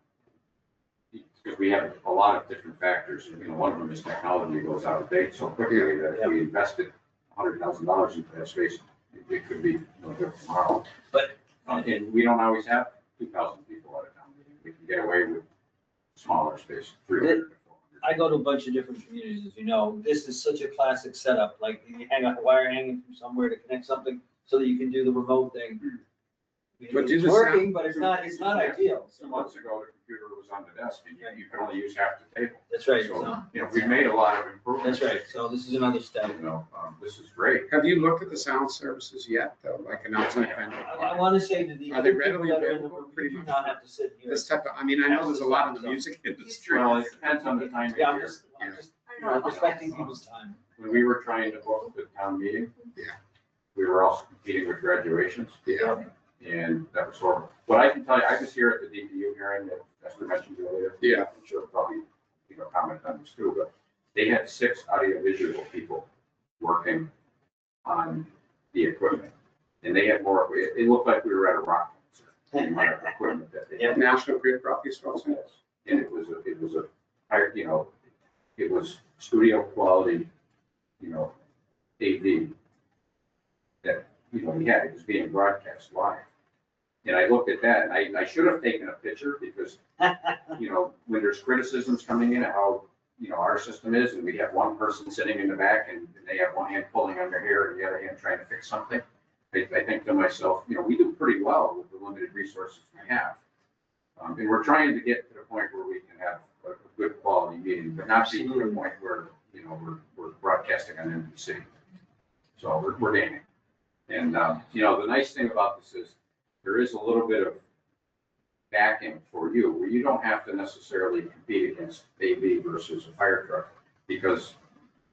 Because we have a lot of different factors, one of them is technology goes out of date so quickly that if we invested $100,000 into that space, it could be no good tomorrow. But- And we don't always have 2,000 people at a town meeting. We can get away with smaller space, 300. I go to a bunch of different communities, as you know, this is such a classic setup, like you hang up a wire hanging from somewhere to connect something so that you can do the remote thing. But do It's the working, sound- but it's not ideal. Some months ago, the computer was on the desk and you could only use half the table. That's right, So, so, we've made a lot of improvements. that's right, so this is another step. This is great. Have you looked at the sound services yet, though, like an outside vendor? I want to say that the Are they other people readily that are in the available? room, you do not have to sit here. This type of, I mean, I know there's a lot in the music industry. Well, it depends on the time of Yeah, I'm year. just, respecting people's time. When we were trying to book the town meeting. Yeah. We were also competing with graduations. Yeah, And that was horrible. What I can tell you, I was here at the DPU hearing that Esther mentioned earlier. Yeah. I'm sure probably, comment on this too, but they had 6 audiovisual people working on the equipment. And they had more, it looked like we were at a rock concert. The amount of equipment that they had. National Grid probably spoke. And it was it was studio quality, AV that, we had, it was being broadcast live. And I looked at that and I should have taken a picture because, when there's criticisms coming in, how, our system is, and we have one person sitting in the back and they have one hand pulling on their hair and the other hand trying to fix something. I think to myself, we do pretty well with the limited resources we have. And we're trying to get to the point where we can have a good quality meeting, but not be to the point where, we're broadcasting on NBC. So we're gaming. And, the nice thing about this is there is a little bit of backing for you, where you don't have to necessarily compete against AV versus a fire truck. Because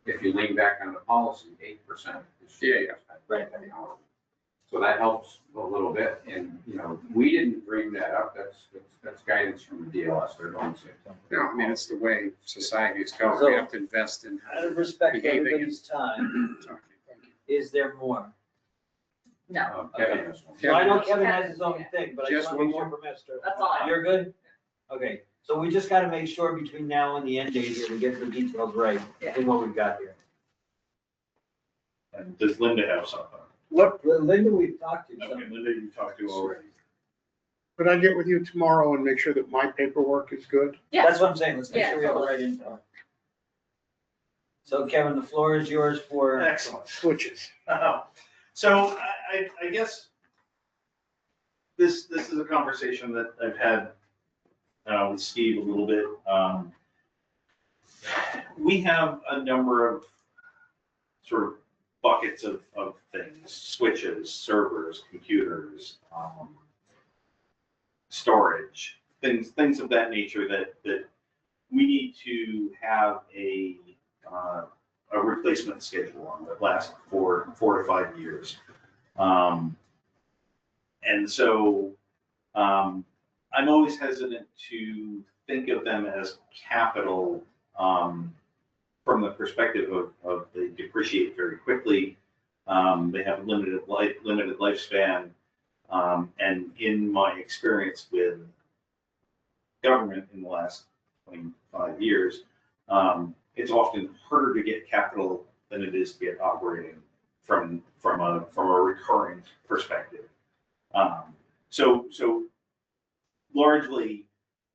if you lean back on the policy, 8% is. Yeah. Right. So that helps a little bit. And, we didn't dream that up. That's guidance from the DLS. They're going to say. No, I mean, it's the way society is going. So- We have to invest in. Out of respect for Behaving. everybody's time, Okay, thank you. is there more? No, Kevin has one. So I know Kevin has his own thing, but I just Just want to one make sure from Esther. that's all I have. You're good? Okay, so we just gotta make sure between now and the end date here, we get the details right in what we've got here. And does Linda have something? Look, Linda, we've talked to, so. Okay, Linda, you talked to already. Could I get with you tomorrow and make sure that my paperwork is good? That's what I'm saying, let's make Yeah, sure we have the right info. So Kevin, the floor is yours for. Excellent. Switches. So I guess this is a conversation that I've had with Steve a little bit. We have a number of sort of buckets of things, switches, servers, computers, storage, things of that nature that we need to have a replacement schedule on that lasts for 4 to 5 years. And so I'm always hesitant to think of them as capital from the perspective of they depreciate very quickly. They have limited lifespan. And in my experience with government in the last 25 years, it's often harder to get capital than it is to get operating from a recurring perspective. So largely,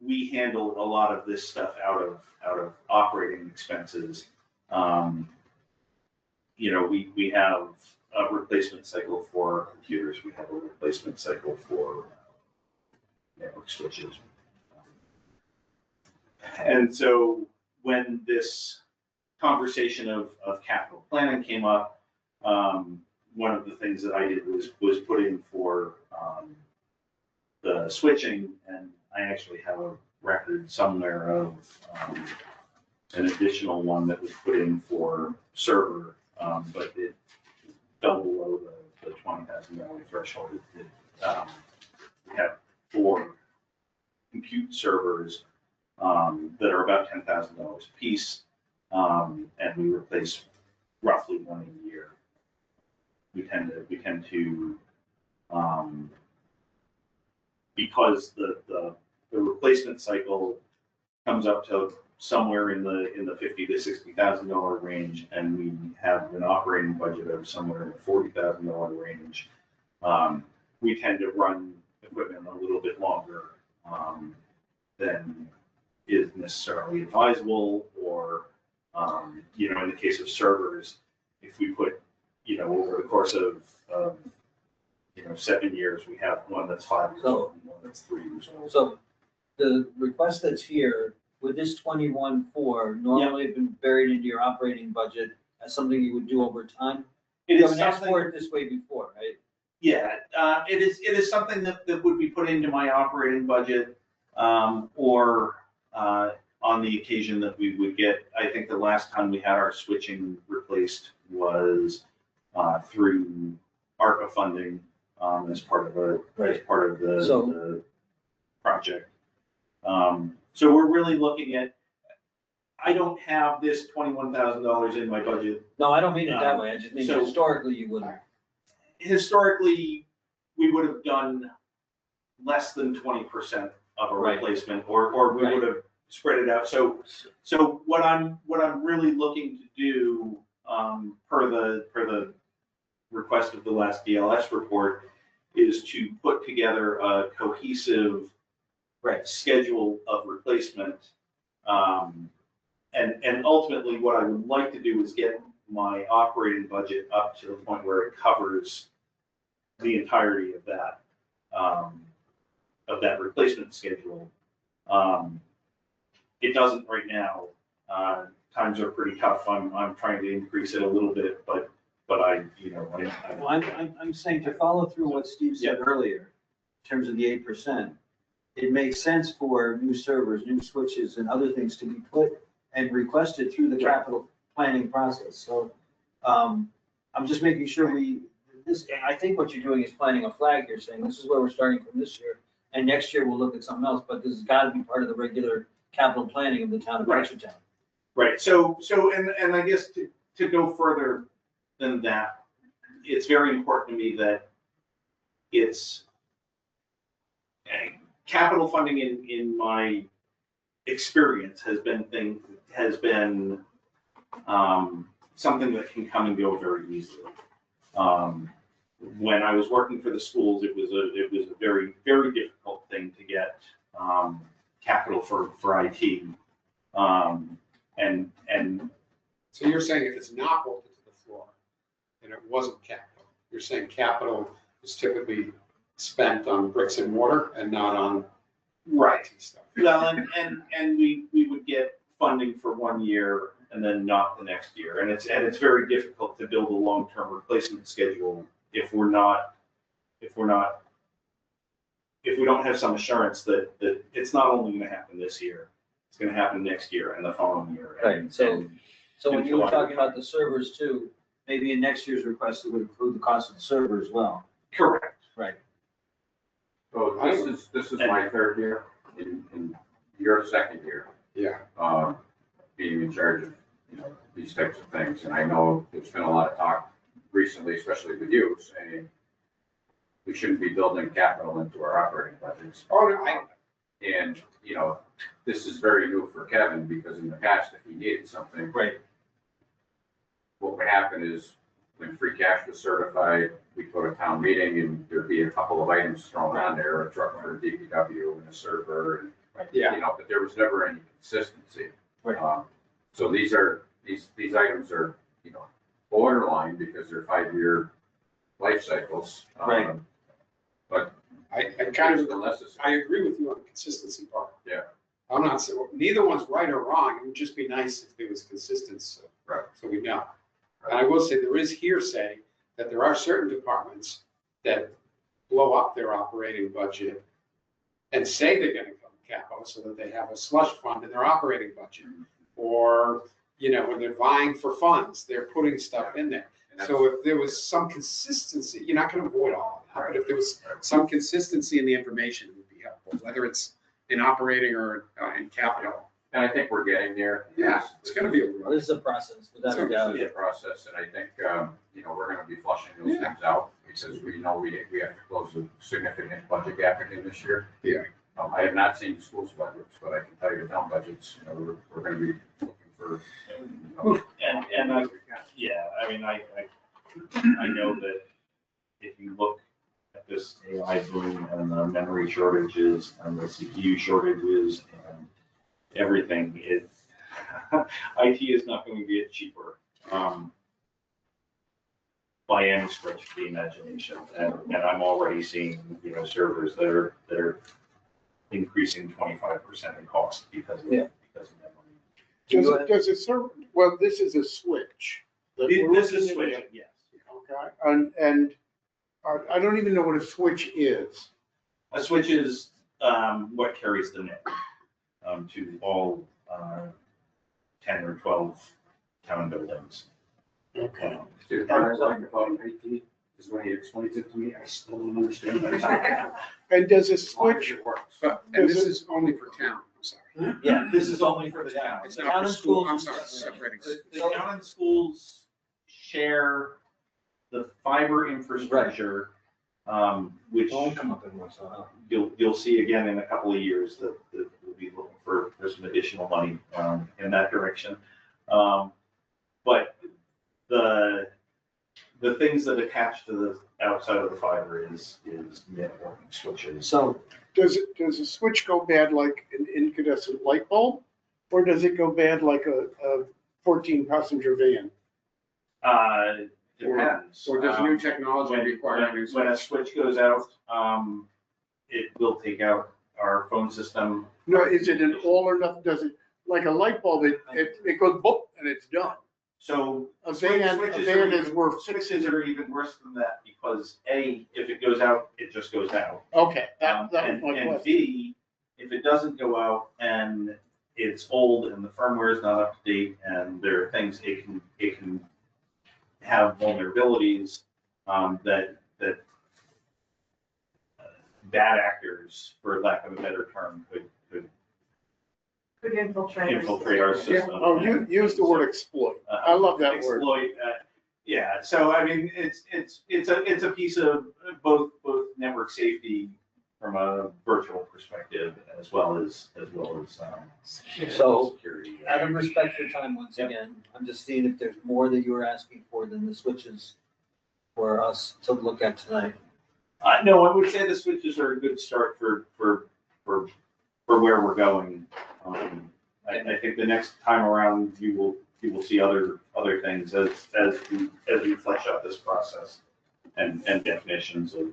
we handle a lot of this stuff out of operating expenses. We have a replacement cycle for computers. We have a replacement cycle for network switches. And so when this conversation of capital planning came up, one of the things that I did was put in for the switching, and I actually have a record somewhere of an additional one that was put in for server, but it fell below the $20,000 threshold. We have 4 compute servers that are about $10,000 a piece, and we replace roughly 1 a year. We tend to because the replacement cycle comes up to somewhere in the $50,000 to $60,000 range, and we have an operating budget of somewhere in the $40,000 range. We tend to run equipment a little bit longer than is necessarily advisable, or in the case of servers, if we put over the course of 7 years, we have one that's 5 years old and one that's 3 years old. So the request that's here, with this 21.4, normally have been buried into your operating budget as something you would do over time? It You is haven't asked something, for it this way before, right? yeah, it is something that would be put into my operating budget, or on the occasion that we would get. I think the last time we had our switching replaced was through ARPA funding, as part of the project. So we're really looking at, I don't have this $21,000 in my budget. No, I don't mean it that way. I just mean So- historically you wouldn't. Historically, we would have done less than 20% of a Right. replacement, or we Right. would have spread it out. So what I'm really looking to do, per the request of the last DLS report, is to put together a cohesive schedule of replacement. And ultimately, what I would like to do is get my operating budget up to the point where it covers the entirety of that replacement schedule. It doesn't right now. Times are pretty tough. I'm trying to increase it a little bit, but Well, I'm saying to follow through what Steve said earlier, in terms of the 8%, it makes sense for new servers, new switches, and other things to be put and requested through the capital planning process. So I'm just making sure I think what you're doing is planting a flag here, saying this is where we're starting from this year, and next year we'll look at something else, but this has got to be part of the regular capital planning of the town of Belchertown. Right. So and I guess to go further than that, it's very important to me that it's capital funding in my experience has been something that can come and go very easily. When I was working for the schools, it was a very, very difficult thing to get capital for IT. And So you're saying if it's not bolted to the floor and it wasn't capital, you're saying capital is typically spent on bricks and mortar and not on Right. stuff. Well, and we would get funding for 1 year and then not the next year. And it's very difficult to build a long-term replacement schedule if we don't have some assurance that it's not only gonna happen this year, it's gonna happen next year and the following year. Right, so- And- So when you were talking about the servers too, maybe in next year's request, it would include the cost of the server as well. Correct. Right. So this is my third year in your second year. Yeah. Being in charge of, these types of things. And I know there's been a lot of talk recently, especially with you, saying we shouldn't be building capital into our operating budgets. Oh, no, And, this is very new for Kevin because in the past, if he needed something. Right. What would happen is when free cash was certified, we'd go to town meeting and there'd be a couple of items thrown on there, a truck for DPW and a server and, but there was never any consistency. Right. So these items are, borderline because they're 5-year life cycles. Right. But I kind of, unless it's. I agree with you on the consistency part. Yeah. I'm not saying, neither one's right or wrong. It would just be nice if there was consistency. Right. So we know. And I will say there is hearsay that there are certain departments that blow up their operating budget and say they're going to cut capital so that they have a slush fund in their operating budget. Or, when they're vying for funds, they're putting stuff in there. So if there was some consistency, you're not going to avoid all of that, but if there was some consistency in the information, it would be helpful, whether it's in operating or in capital. And I think we're getting there. Yeah, it's going to be a This is a process, without a doubt. It's a process, and I think, we're gonna be flushing those things out, because we know we have to close a significant budget gap again this year. Yeah. I have not seen the schools budgets, but I can tell you the town budgets, we're gonna be looking for. I know that if you look at this AI boom and the memory shortages and the CPU shortages and everything, IT is not going to get cheaper by any stretch of the imagination. And I'm already seeing, servers that are increasing 25% in cost because of memory. Does it serve, well, this is a switch. that we're This is looking switching, at. yes. Okay, and I don't even know what a switch is. A switch is what carries the net to all 10 or 12 town buildings. Okay. Dude, I was talking about IT, is when he explains it to me, I still don't understand. And does a switch, And this is only for town, I'm sorry. Yeah. This is only for the town. It's Town not for and school, I'm schools. sorry, separating. The town and schools share the fiber infrastructure, which Don't come up in once in a while. you'll see again in a couple of years that we'll be looking for some additional money in that direction. But the things that attach to the outside of the fiber is networking switches. So, does a switch go bad like an incandescent light bulb? Or does it go bad like a 14-passenger van? Depends. Or does new technology require new When a switch? switch goes out, it will take out our phone system. No, is it an all or nothing, does it, like a light bulb, it goes boop and it's done. So A van is worth switches are even worse than that because A, if it goes out, it just goes out. Okay, that was And my question. B, if it doesn't go out and it's old and the firmware is not up to date and there are things it can have vulnerabilities that bad actors, for lack of a better term, could Could infiltrate. infiltrate our system. Oh, you use the word exploit. I love that word. Exploit, yeah, so I mean, it's a piece of both network safety from a virtual perspective as well as So, security. out of respect for time, once again, I'm just seeing if there's more that you were asking for than the switches for us to look at tonight. No, I would say the switches are a good start for where we're going. I think the next time around, you will see other things as we flesh out this process and definitions of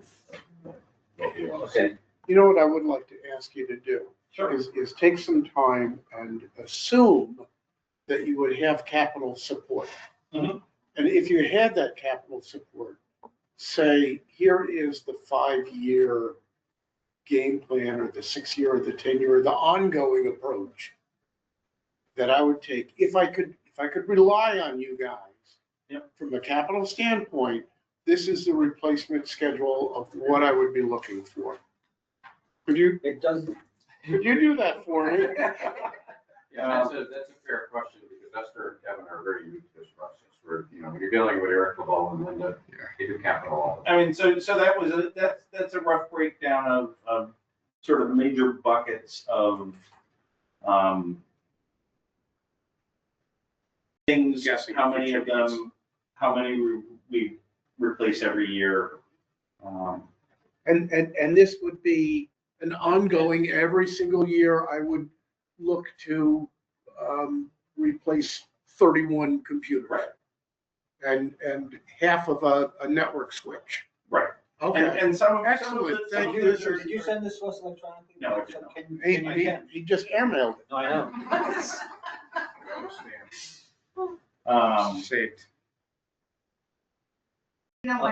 Okay. You know what I would like to ask you to do? Sure. Is take some time and assume that you would have capital support. Mhm. And if you had that capital support, say, here is the 5-year game plan, or the 6-year, or the 10-year, or the ongoing approach that I would take if I could rely on you guys. Yep. From a capital standpoint, this is the replacement schedule of what I would be looking for. Could you do that for me? Yeah, that's a fair question, because Esther and Kevin are very unique to this process, where, when you're dealing with Eric LeBeau and Linda, they do capital all the time. I mean, so that was that's a rough breakdown of sort of major buckets of things. Guessing How many of future needs. them? How many we replace every year? And this would be an ongoing, every single year, I would look to replace 31 computers. Right. And half of a network switch. Right. Okay. And some of Excellent. the- Thank some you. of the- Did you send this to us electronically? No, I did not. He just airmailed it. No, I know. Saved. You know,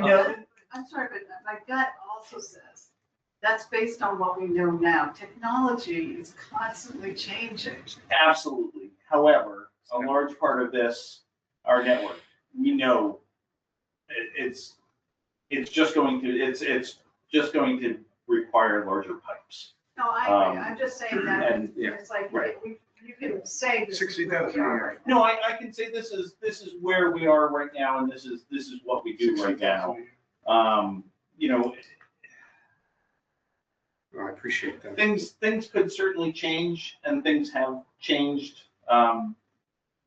I'm sorry, but my gut also says, that's based on what we know now. Technology is constantly changing. Absolutely. However, a large part of this, our network, we know it's just going to require larger pipes. No, I agree. I'm just saying that and- it's like, right. you can say. this is 60,000 where we are. No, I can say this is where we are right now, and this is what we do right now. I appreciate that. Things could certainly change, and things have changed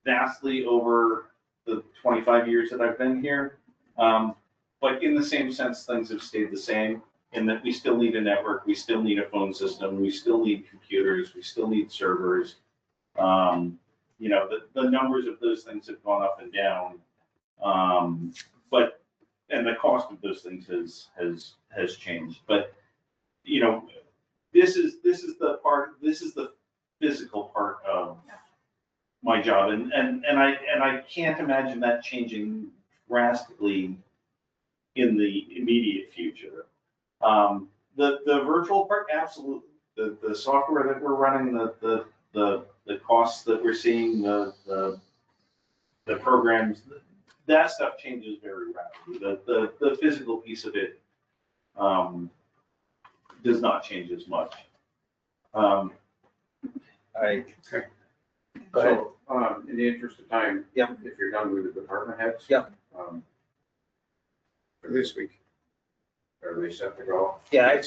vastly over the 25 years that I've been here. But in the same sense, things have stayed the same, in that we still need a network, we still need a phone system, we still need computers, we still need servers. The numbers of those things have gone up and down. And the cost of those things has changed. But, this is the physical part of my job. And I can't imagine that changing drastically in the immediate future. The virtual part, absolutely. The software that we're running, the costs that we're seeing, the programs, that stuff changes very rapidly. The physical piece of it does not change as much. All right. Go ahead. So, in the interest of time. Yep. If you're done with the department heads. Yep. For this week. Are they set to go? Yeah,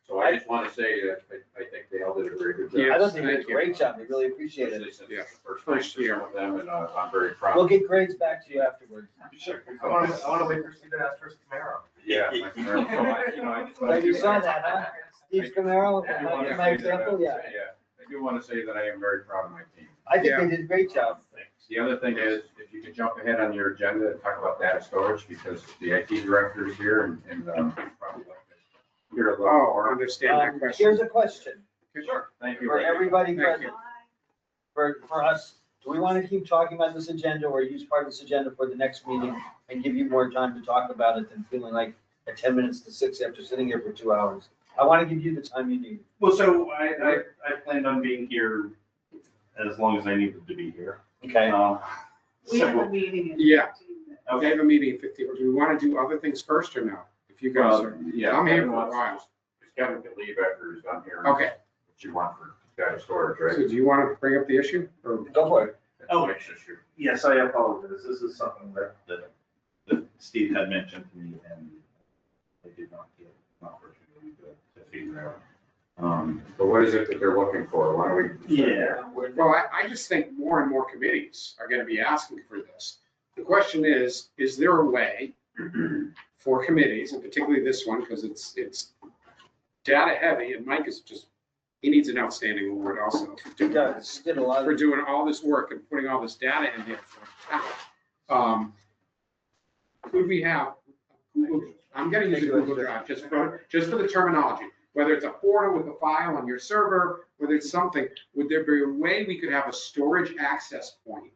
So I just want to say that I think they all did a very good job. Yeah. I don't think they did a Thank you. great job. We really appreciate Especially it. since Yeah. it's the first year with them, and I'm very proud. We'll get grades back to you afterwards. Sure. I want to wait for Steve to ask for Camaro. Yeah. I just wanna Like you say- saw that, huh? Steve Camaro, I do wanna my say example, that- yeah. I do want to say that I am very proud of my team. I think they did a great job. The other thing is, if you could jump ahead on your agenda and talk about data storage, because the IT director is here and probably like to hear a little Oh, I more. understand that question. Here's a question Sure. Thank you. for everybody Thank you. present. For us, do we want to keep talking about this agenda or use part of this agenda for the next meeting and give you more time to talk about it than feeling like at 10 minutes to 6 after sitting here for 2 hours? I want to give you the time you need. Well, so I planned on being here as long as I needed to be here. Okay. We have a So, meeting in Yeah. 15 minutes. We have a meeting in 15. Do we want to do other things first or no? If you guys are, Yeah. I'm here Kevin for a wants to while. just- Kevin can leave after he's done here. Okay. What you want for data storage, So right? do you want to bring up the issue or? Go for it. Oh. Mike's issue. yes, I apologize. This is something that Steve had mentioned to me, and I did not get an opportunity to figure out. But what is it that they're looking for? Why don't we? Yeah. Well, I just think more and more committees are going to be asking for this. The question is there a way for committees, and particularly this one, because it's data heavy, and Mike is just, he needs an outstanding award also He does. He did a lot for of. doing all this work and putting all this data in here for the town. Could we have, I'm gonna use a Google Drive just for the terminology. Whether it's a portal with a file on your server, whether it's something, would there be a way we could have a storage access point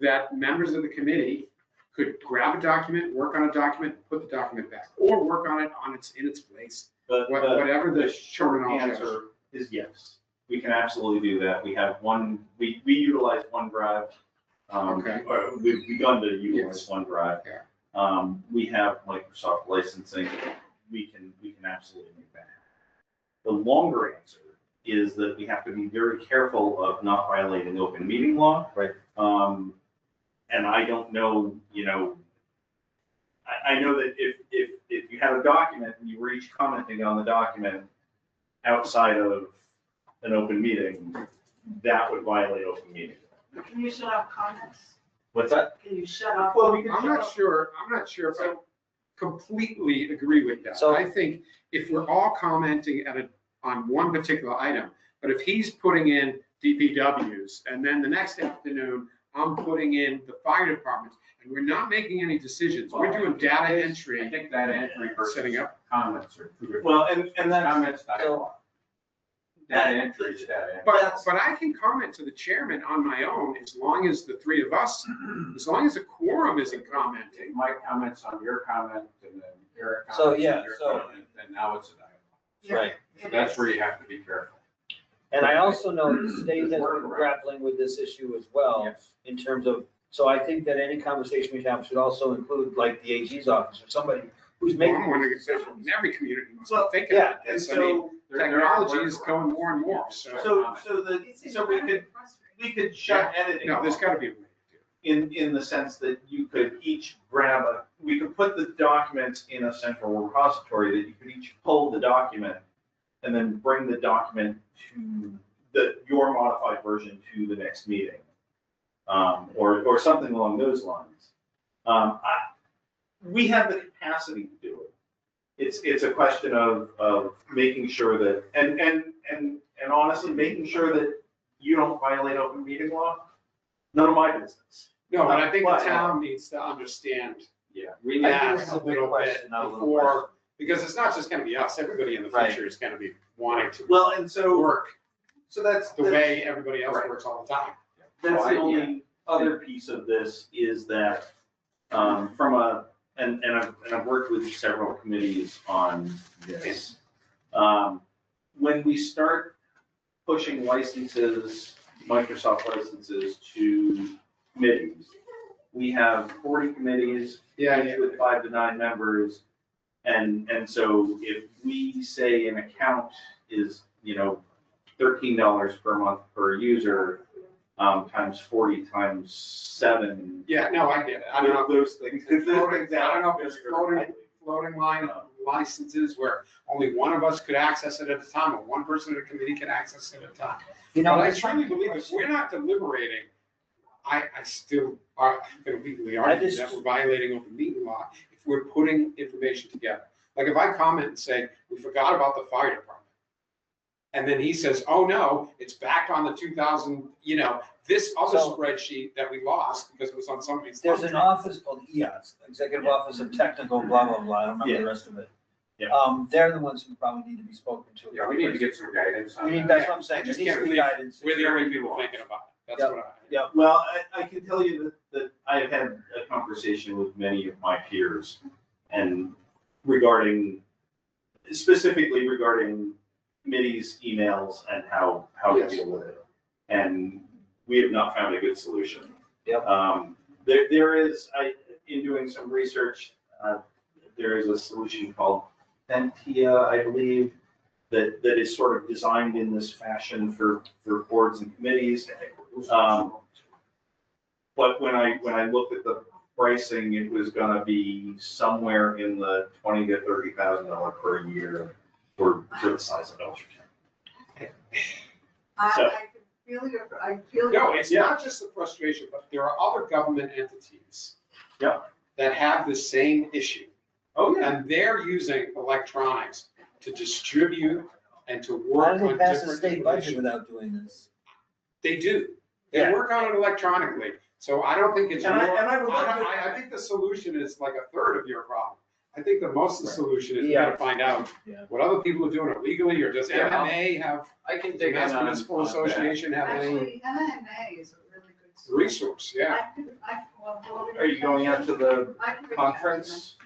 that members of the committee could grab a document, work on a document, put the document back, or work on it in its place? Whatever the short terminology is. answer is yes. We can absolutely do that. We have we utilize OneDrive. Okay. Or we've begun to utilize OneDrive. Yeah. We have Microsoft licensing. We can absolutely make that happen. The longer answer is that we have to be very careful of not violating open meeting law. Right. And I don't know, I know that if you have a document and you were each commenting on the document outside of an open meeting, that would violate open meeting. Can you shut off comments? What's that? Can you shut off? Well, we can. I'm not sure if I completely agree with that. So- I think if we're all commenting on one particular item, but if he's putting in DPWs and then the next afternoon, I'm putting in the fire department and we're not making any decisions, we're doing data entry. I think data entry versus Setting up. comments are two different. Well, and that's. Comments, data entry is data entry. But I can comment to the chairman on my own as long as the three of us, as long as a quorum isn't commenting. My comments on your comment and then your comments So, on yeah, your so- comment, and now it's a dialogue. Right. So that's where you have to be careful. And I also know the state has been grappling with this issue as well, Yes. in terms of, so I think that any conversation we have should also include like the AG's office or somebody who's I'm making wondering if decisions. in every community must Well, be thinking yeah, about And this. I mean, so, technology is going more and more, so. so we could shut editing No, there's off gotta be a way to do it. in the sense that you could each we could put the documents in a central repository that you could each pull the document and then bring the document to your modified version to the next meeting. Or something along those lines. We have the capacity to do it. It's a question of making sure that, and honestly, making sure that you don't violate open meeting law. None of my business. No, but I think the But- town needs to understand Yeah. that a little bit before, because it's not just gonna be us, everybody in the Right. future is gonna be wanting to Well, and so, work so that's the way everybody else Right. works all the time. That's Oh, the yeah. only other piece of this is that, from and I've worked with several committees on this. When we start pushing licenses, Microsoft licenses to committees, we have 40 committees, each with 5 to 9 members. And so if we say an account is, $13 per month per user, times 40 times 7. Yeah, no, I get it. I don't know if Those things. I don't know if there's floating line licenses where only one of us could access it at a time, or one person in a committee can access it at a time. You know, But I truly believe if we're not deliberating, I still are going to legally argue just- that we're violating open meeting law if we're putting information together. Like if I comment and say, we forgot about the fire department. And then he says, oh no, it's back on the 2000, this other So- spreadsheet that we lost because it was on somebody's. There's an contract. office called EOS, Executive Office of Technical, blah, blah, blah, I don't remember the rest of it. Yeah. They're the ones who probably need to be spoken to. Yeah, we need to get some guidance on We need, that. that's what I'm saying, I just there needs can't to be believe guidance. We're the only people thinking about it. That's Yep. what I. Well, I can tell you that I have had a conversation with many of my peers and specifically regarding committees, emails, and how to Yes. deal with it. And we have not found a good solution. Yep. There is, in doing some research, there is a solution called Ventia, I believe, that is sort of designed in this fashion for boards and committees. But when I looked at the pricing, it was gonna be somewhere in the $20,000 to $30,000 per year for the size of Belchertown. So- I feel. No, it's not just the frustration, but there are other government entities. Yeah. That have the same issue. Oh, yeah. And they're using electronics to distribute and to How work do on they pass a different state budget information. without doing this? They do. They Yeah. work on it electronically. So I don't think it's. And I would like to- I think the solution is like a third of your problem. I think that most of the solution is we gotta find out what other people are doing illegally, or does Yeah. MMA have, I can does dig in Mass on Municipal that. Association have any Actually, MMA is a really good. source. resource? Yeah. Are you going out to the I can reach out to them. conference?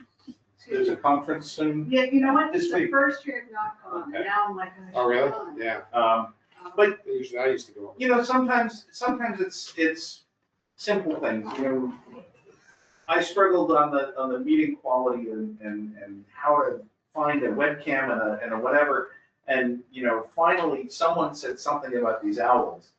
There's a conference soon. Yeah, you know what, this is This the week. first year I've not gone, Okay. now I'm like. Oh, really? gone. Yeah. But Usually I used to go. you know, sometimes it's simple things, you know. I struggled on the meeting quality and how to find a webcam and a whatever. And, you know, finally, someone said something about these owls.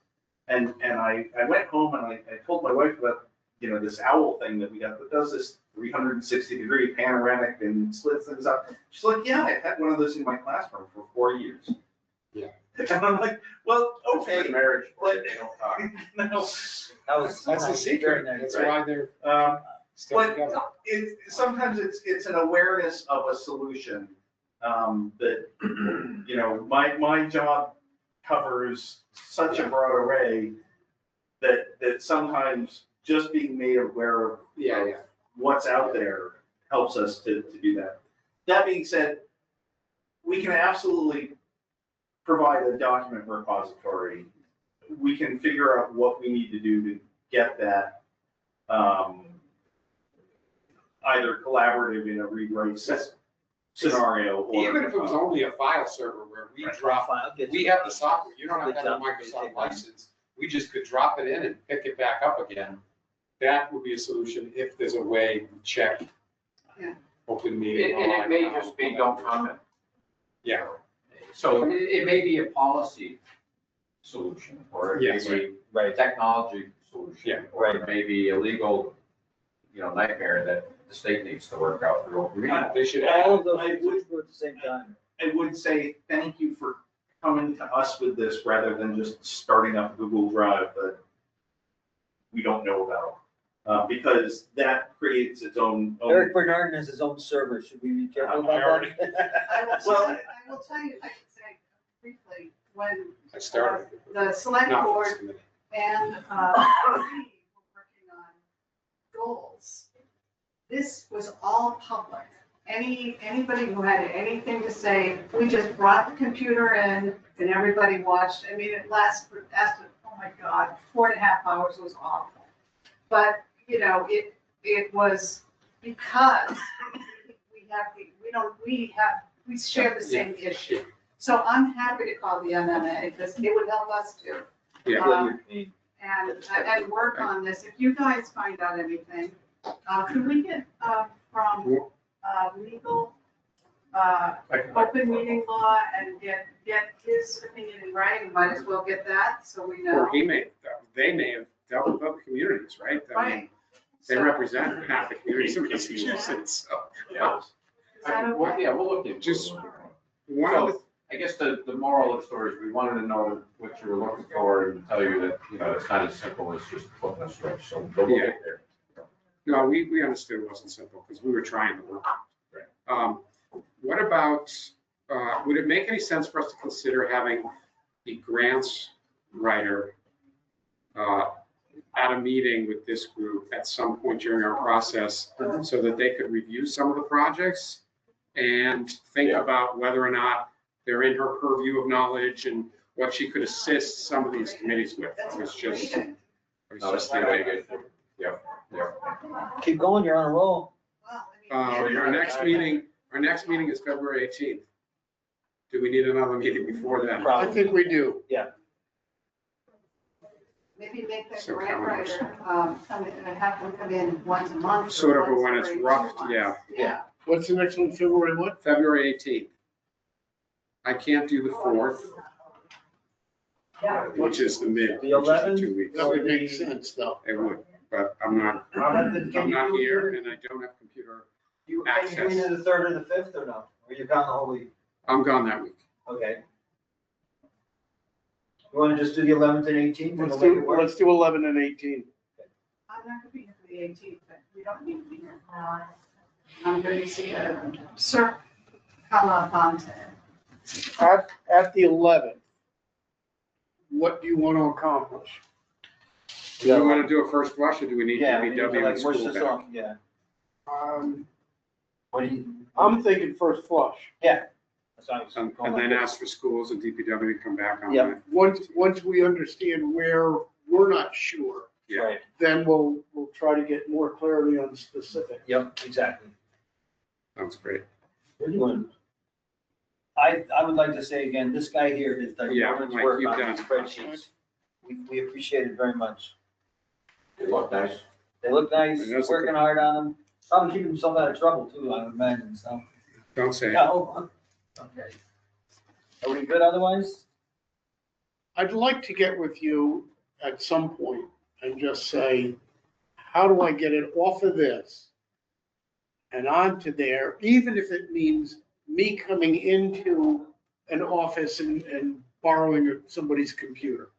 And I went home and I told my wife about, you know, this owl thing that we got that does this 360-degree panoramic and splits things up. She's like, yeah, I had one of those in my classroom for 4 years. Yeah. And I'm like, well, It's okay. good marriage, but- but they don't talk. No. That's the secret. That's why they're still But together. sometimes it's an awareness of a solution, that, you know, my job covers such a broad array that sometimes just being made aware of Yeah. what's out there helps us to do that. That being said, we can absolutely provide a document repository. We can figure out what we need to do to get that, either collaborative in a read-write scenario or. Even if it was only a file server where we drop, we have the software, you don't have to have a Microsoft license. We just could drop it in and pick it back up again. That would be a solution if there's a way to check. Yeah. Open meeting. And it may just be don't comment. Yeah. So it may be a policy solution, or it Yes, may be a technology solution. Yeah. Or it may be a legal, you know, nightmare that the state needs to work out through open meeting. They should All add, of those things at the same time. I would say thank you for coming to us with this rather than just starting up Google Drive that we don't know about. Because that creates its own. Eric Bernard has his own server, should we be careful about that? I will tell you, I can say briefly, when I started. the select Not for board this committee. and we were working on goals, this was all public. Anybody who had anything to say, we just brought the computer in and everybody watched. I mean, it lasted, oh my God, 4.5 hours. Was awful. But, you know, it was because we share the same issue. So I'm happy to call the MMA because it would help us too. Yeah. And work on this. If you guys find out anything, could we get from legal, open meeting law and get his opinion in writing? Might as well get that so we know. Or they may have dealt with other communities, right? I mean, Right. they So- represent half the communities in Massachusetts, so. Yeah. Is that okay? Yeah, we'll look into it. Just one of the, I guess the moral of the story is we wanted to know what you were looking for and tell you that, you know, it's not as simple as just flipping a switch, so we'll get there. no, we understood it wasn't simple because we were trying to work. What about, would it make any sense for us to consider having the grants writer at a meeting with this group at some point during our process so that they could review some of the projects and think about whether or not they're in her purview of knowledge and what she could assist some of these committees with? It was just No, that's not very good. Yeah. Keep going, you're on a roll. Well, I mean, Our next meeting is February 18th. Do we need another meeting before then? I think we do. maybe make that So grant calendars. writer, come in and have them come in once a month. or Sort of once when it's every rough, 2 months. yeah. Yeah. What's the next one, February what? February 18th. I can't do the 4th, which is the mid, The which is the 11th? 2 weeks. That would make sense, though. It would, but I'm not here and I don't have computer. You Access. doing it the 3rd or the 5th or no? Or you're gone the whole week? I'm gone that week. Okay. You wanna just do the 11th and 18th? and Let's we'll make it do, work? let's do 11 and 18. I'm not gonna be here for the 18th, but you don't need to be here. I'm going to see Sir Calafonte. At the 11th, what do you want to accomplish? Do you want to do a first blush or do we need Yeah, we need to, DBW like, and push school this back? off, yeah. Um, What do you, I'm thinking first flush. That's what I was And going then like ask for schools and DPW to come back on Yep. that. Once we understand where we're not sure, this. Right. then we'll try to get more clarity on specific. Yep, exactly. Sounds great. We're doing. I would like to say again, this guy here has done Yeah, yeoman's Mike, work you've on done- these spreadsheets. We appreciate it very much. They look nice. They look nice, And that's a working good- hard on them, probably keeping himself out of trouble too, I would imagine, so. Don't say it. No. Okay. Are we good otherwise? I'd like to get with you at some point and just say, how do I get it off of this and onto there, even if it means me coming into an office and borrowing somebody's computer?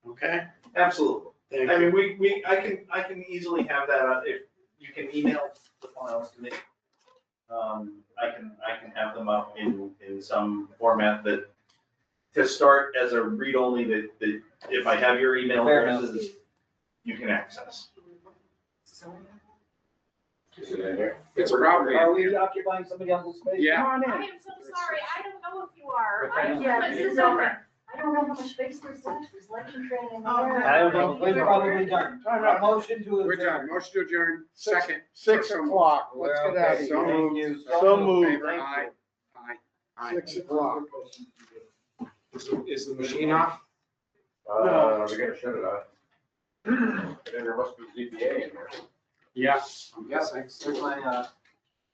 Okay? Absolutely. Thank I you. mean, I can easily have that, if you can email the files to me. I can have them up in some format that, to start as a read-only that if I have your email Fair enough. addresses, you can access. Is it in here? It's probably. Are we occupying somebody else's space? Yeah. Come on in. I am so sorry, I don't know if you are. Yeah, This is over. I don't know how much space there's left, there's lecture training in there. I don't know, we're probably done. A motion to We're adjourn. done. Motion to adjourn. Second. 6 o'clock, let's get out of Okay, here. thank you. So moved. Thank you. Aye. Aye. 6 o'clock. Is the machine off? We gotta shut it off. Then there must be ZBA in there. Yeah, I'm guessing. Where's my,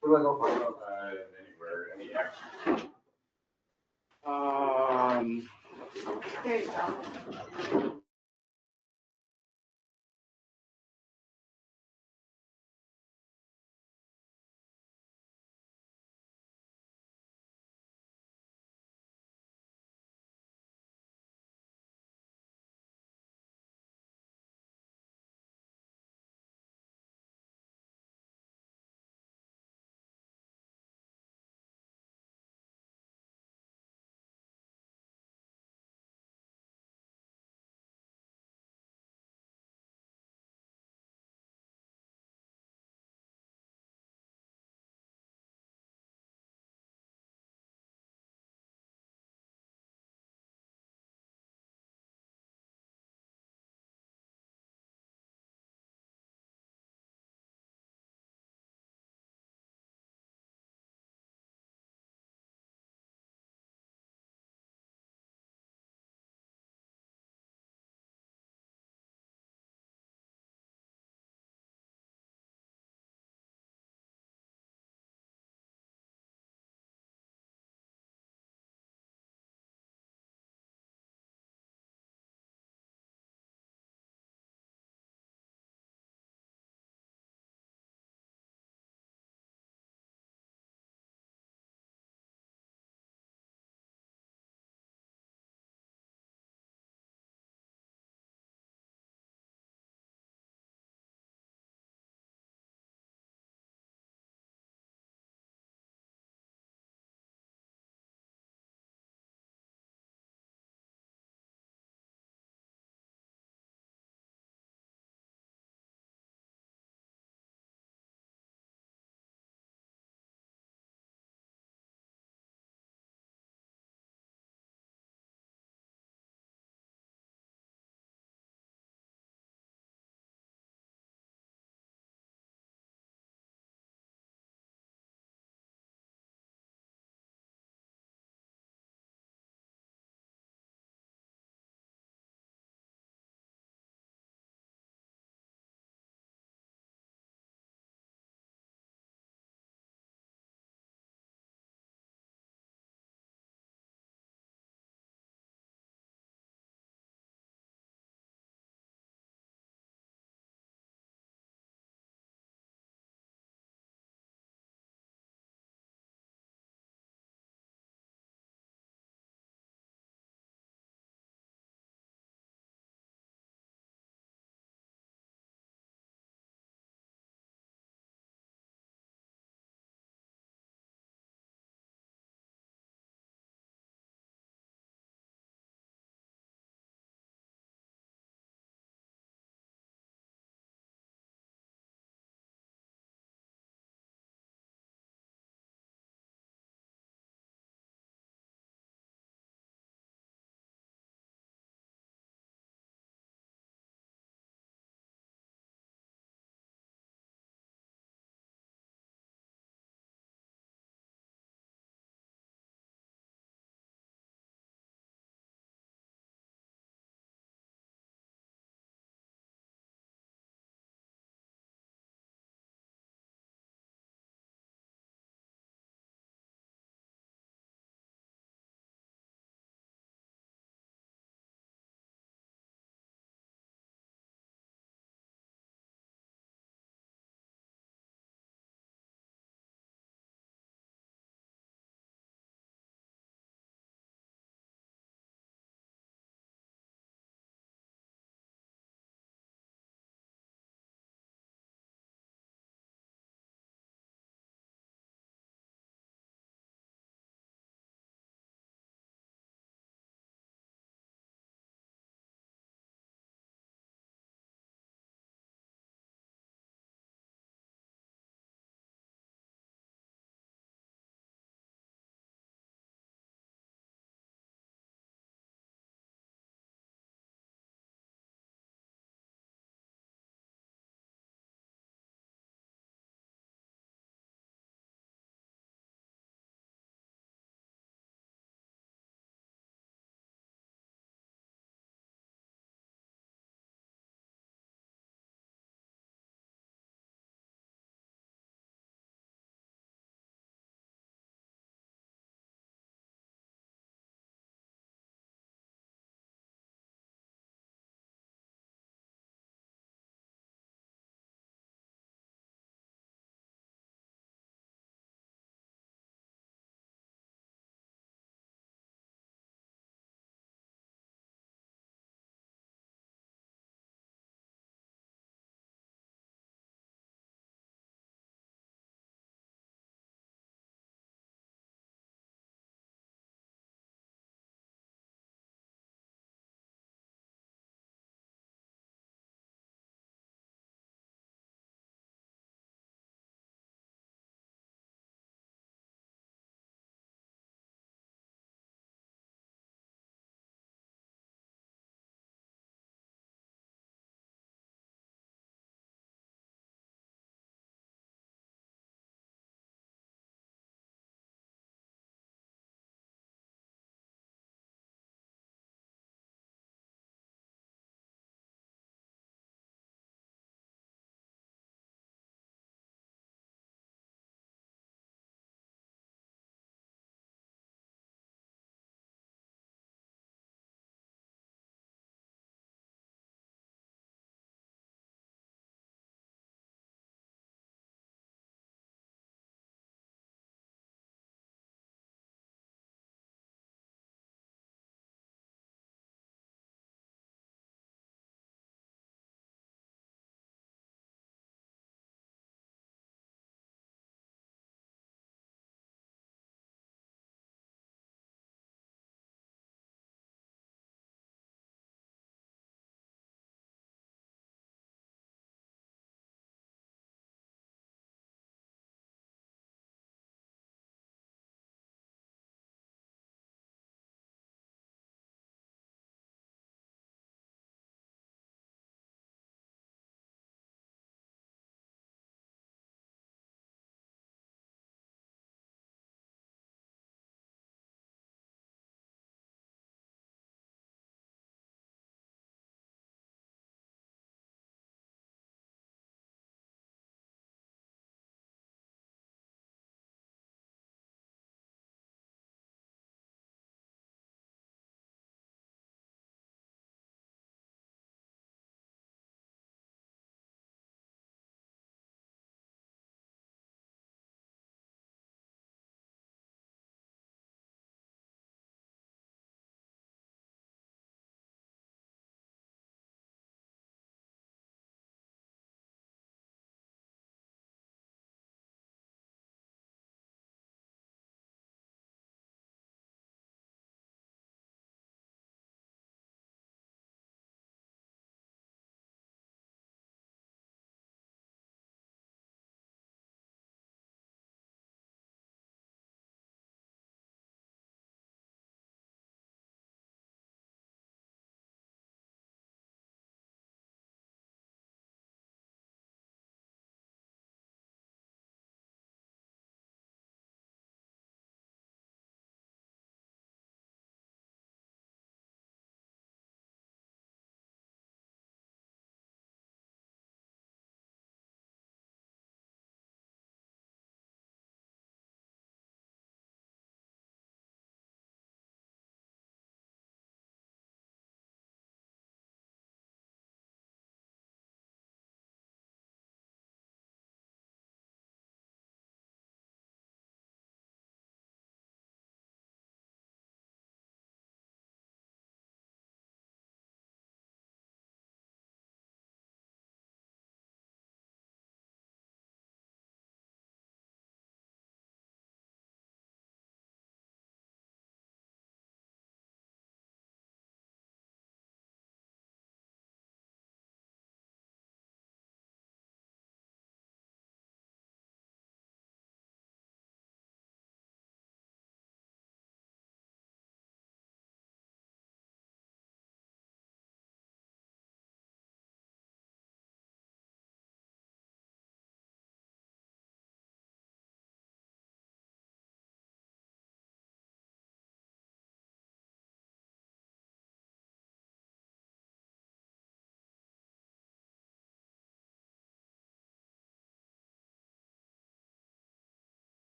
where do I go for it? Anywhere, any action. Um, There you go.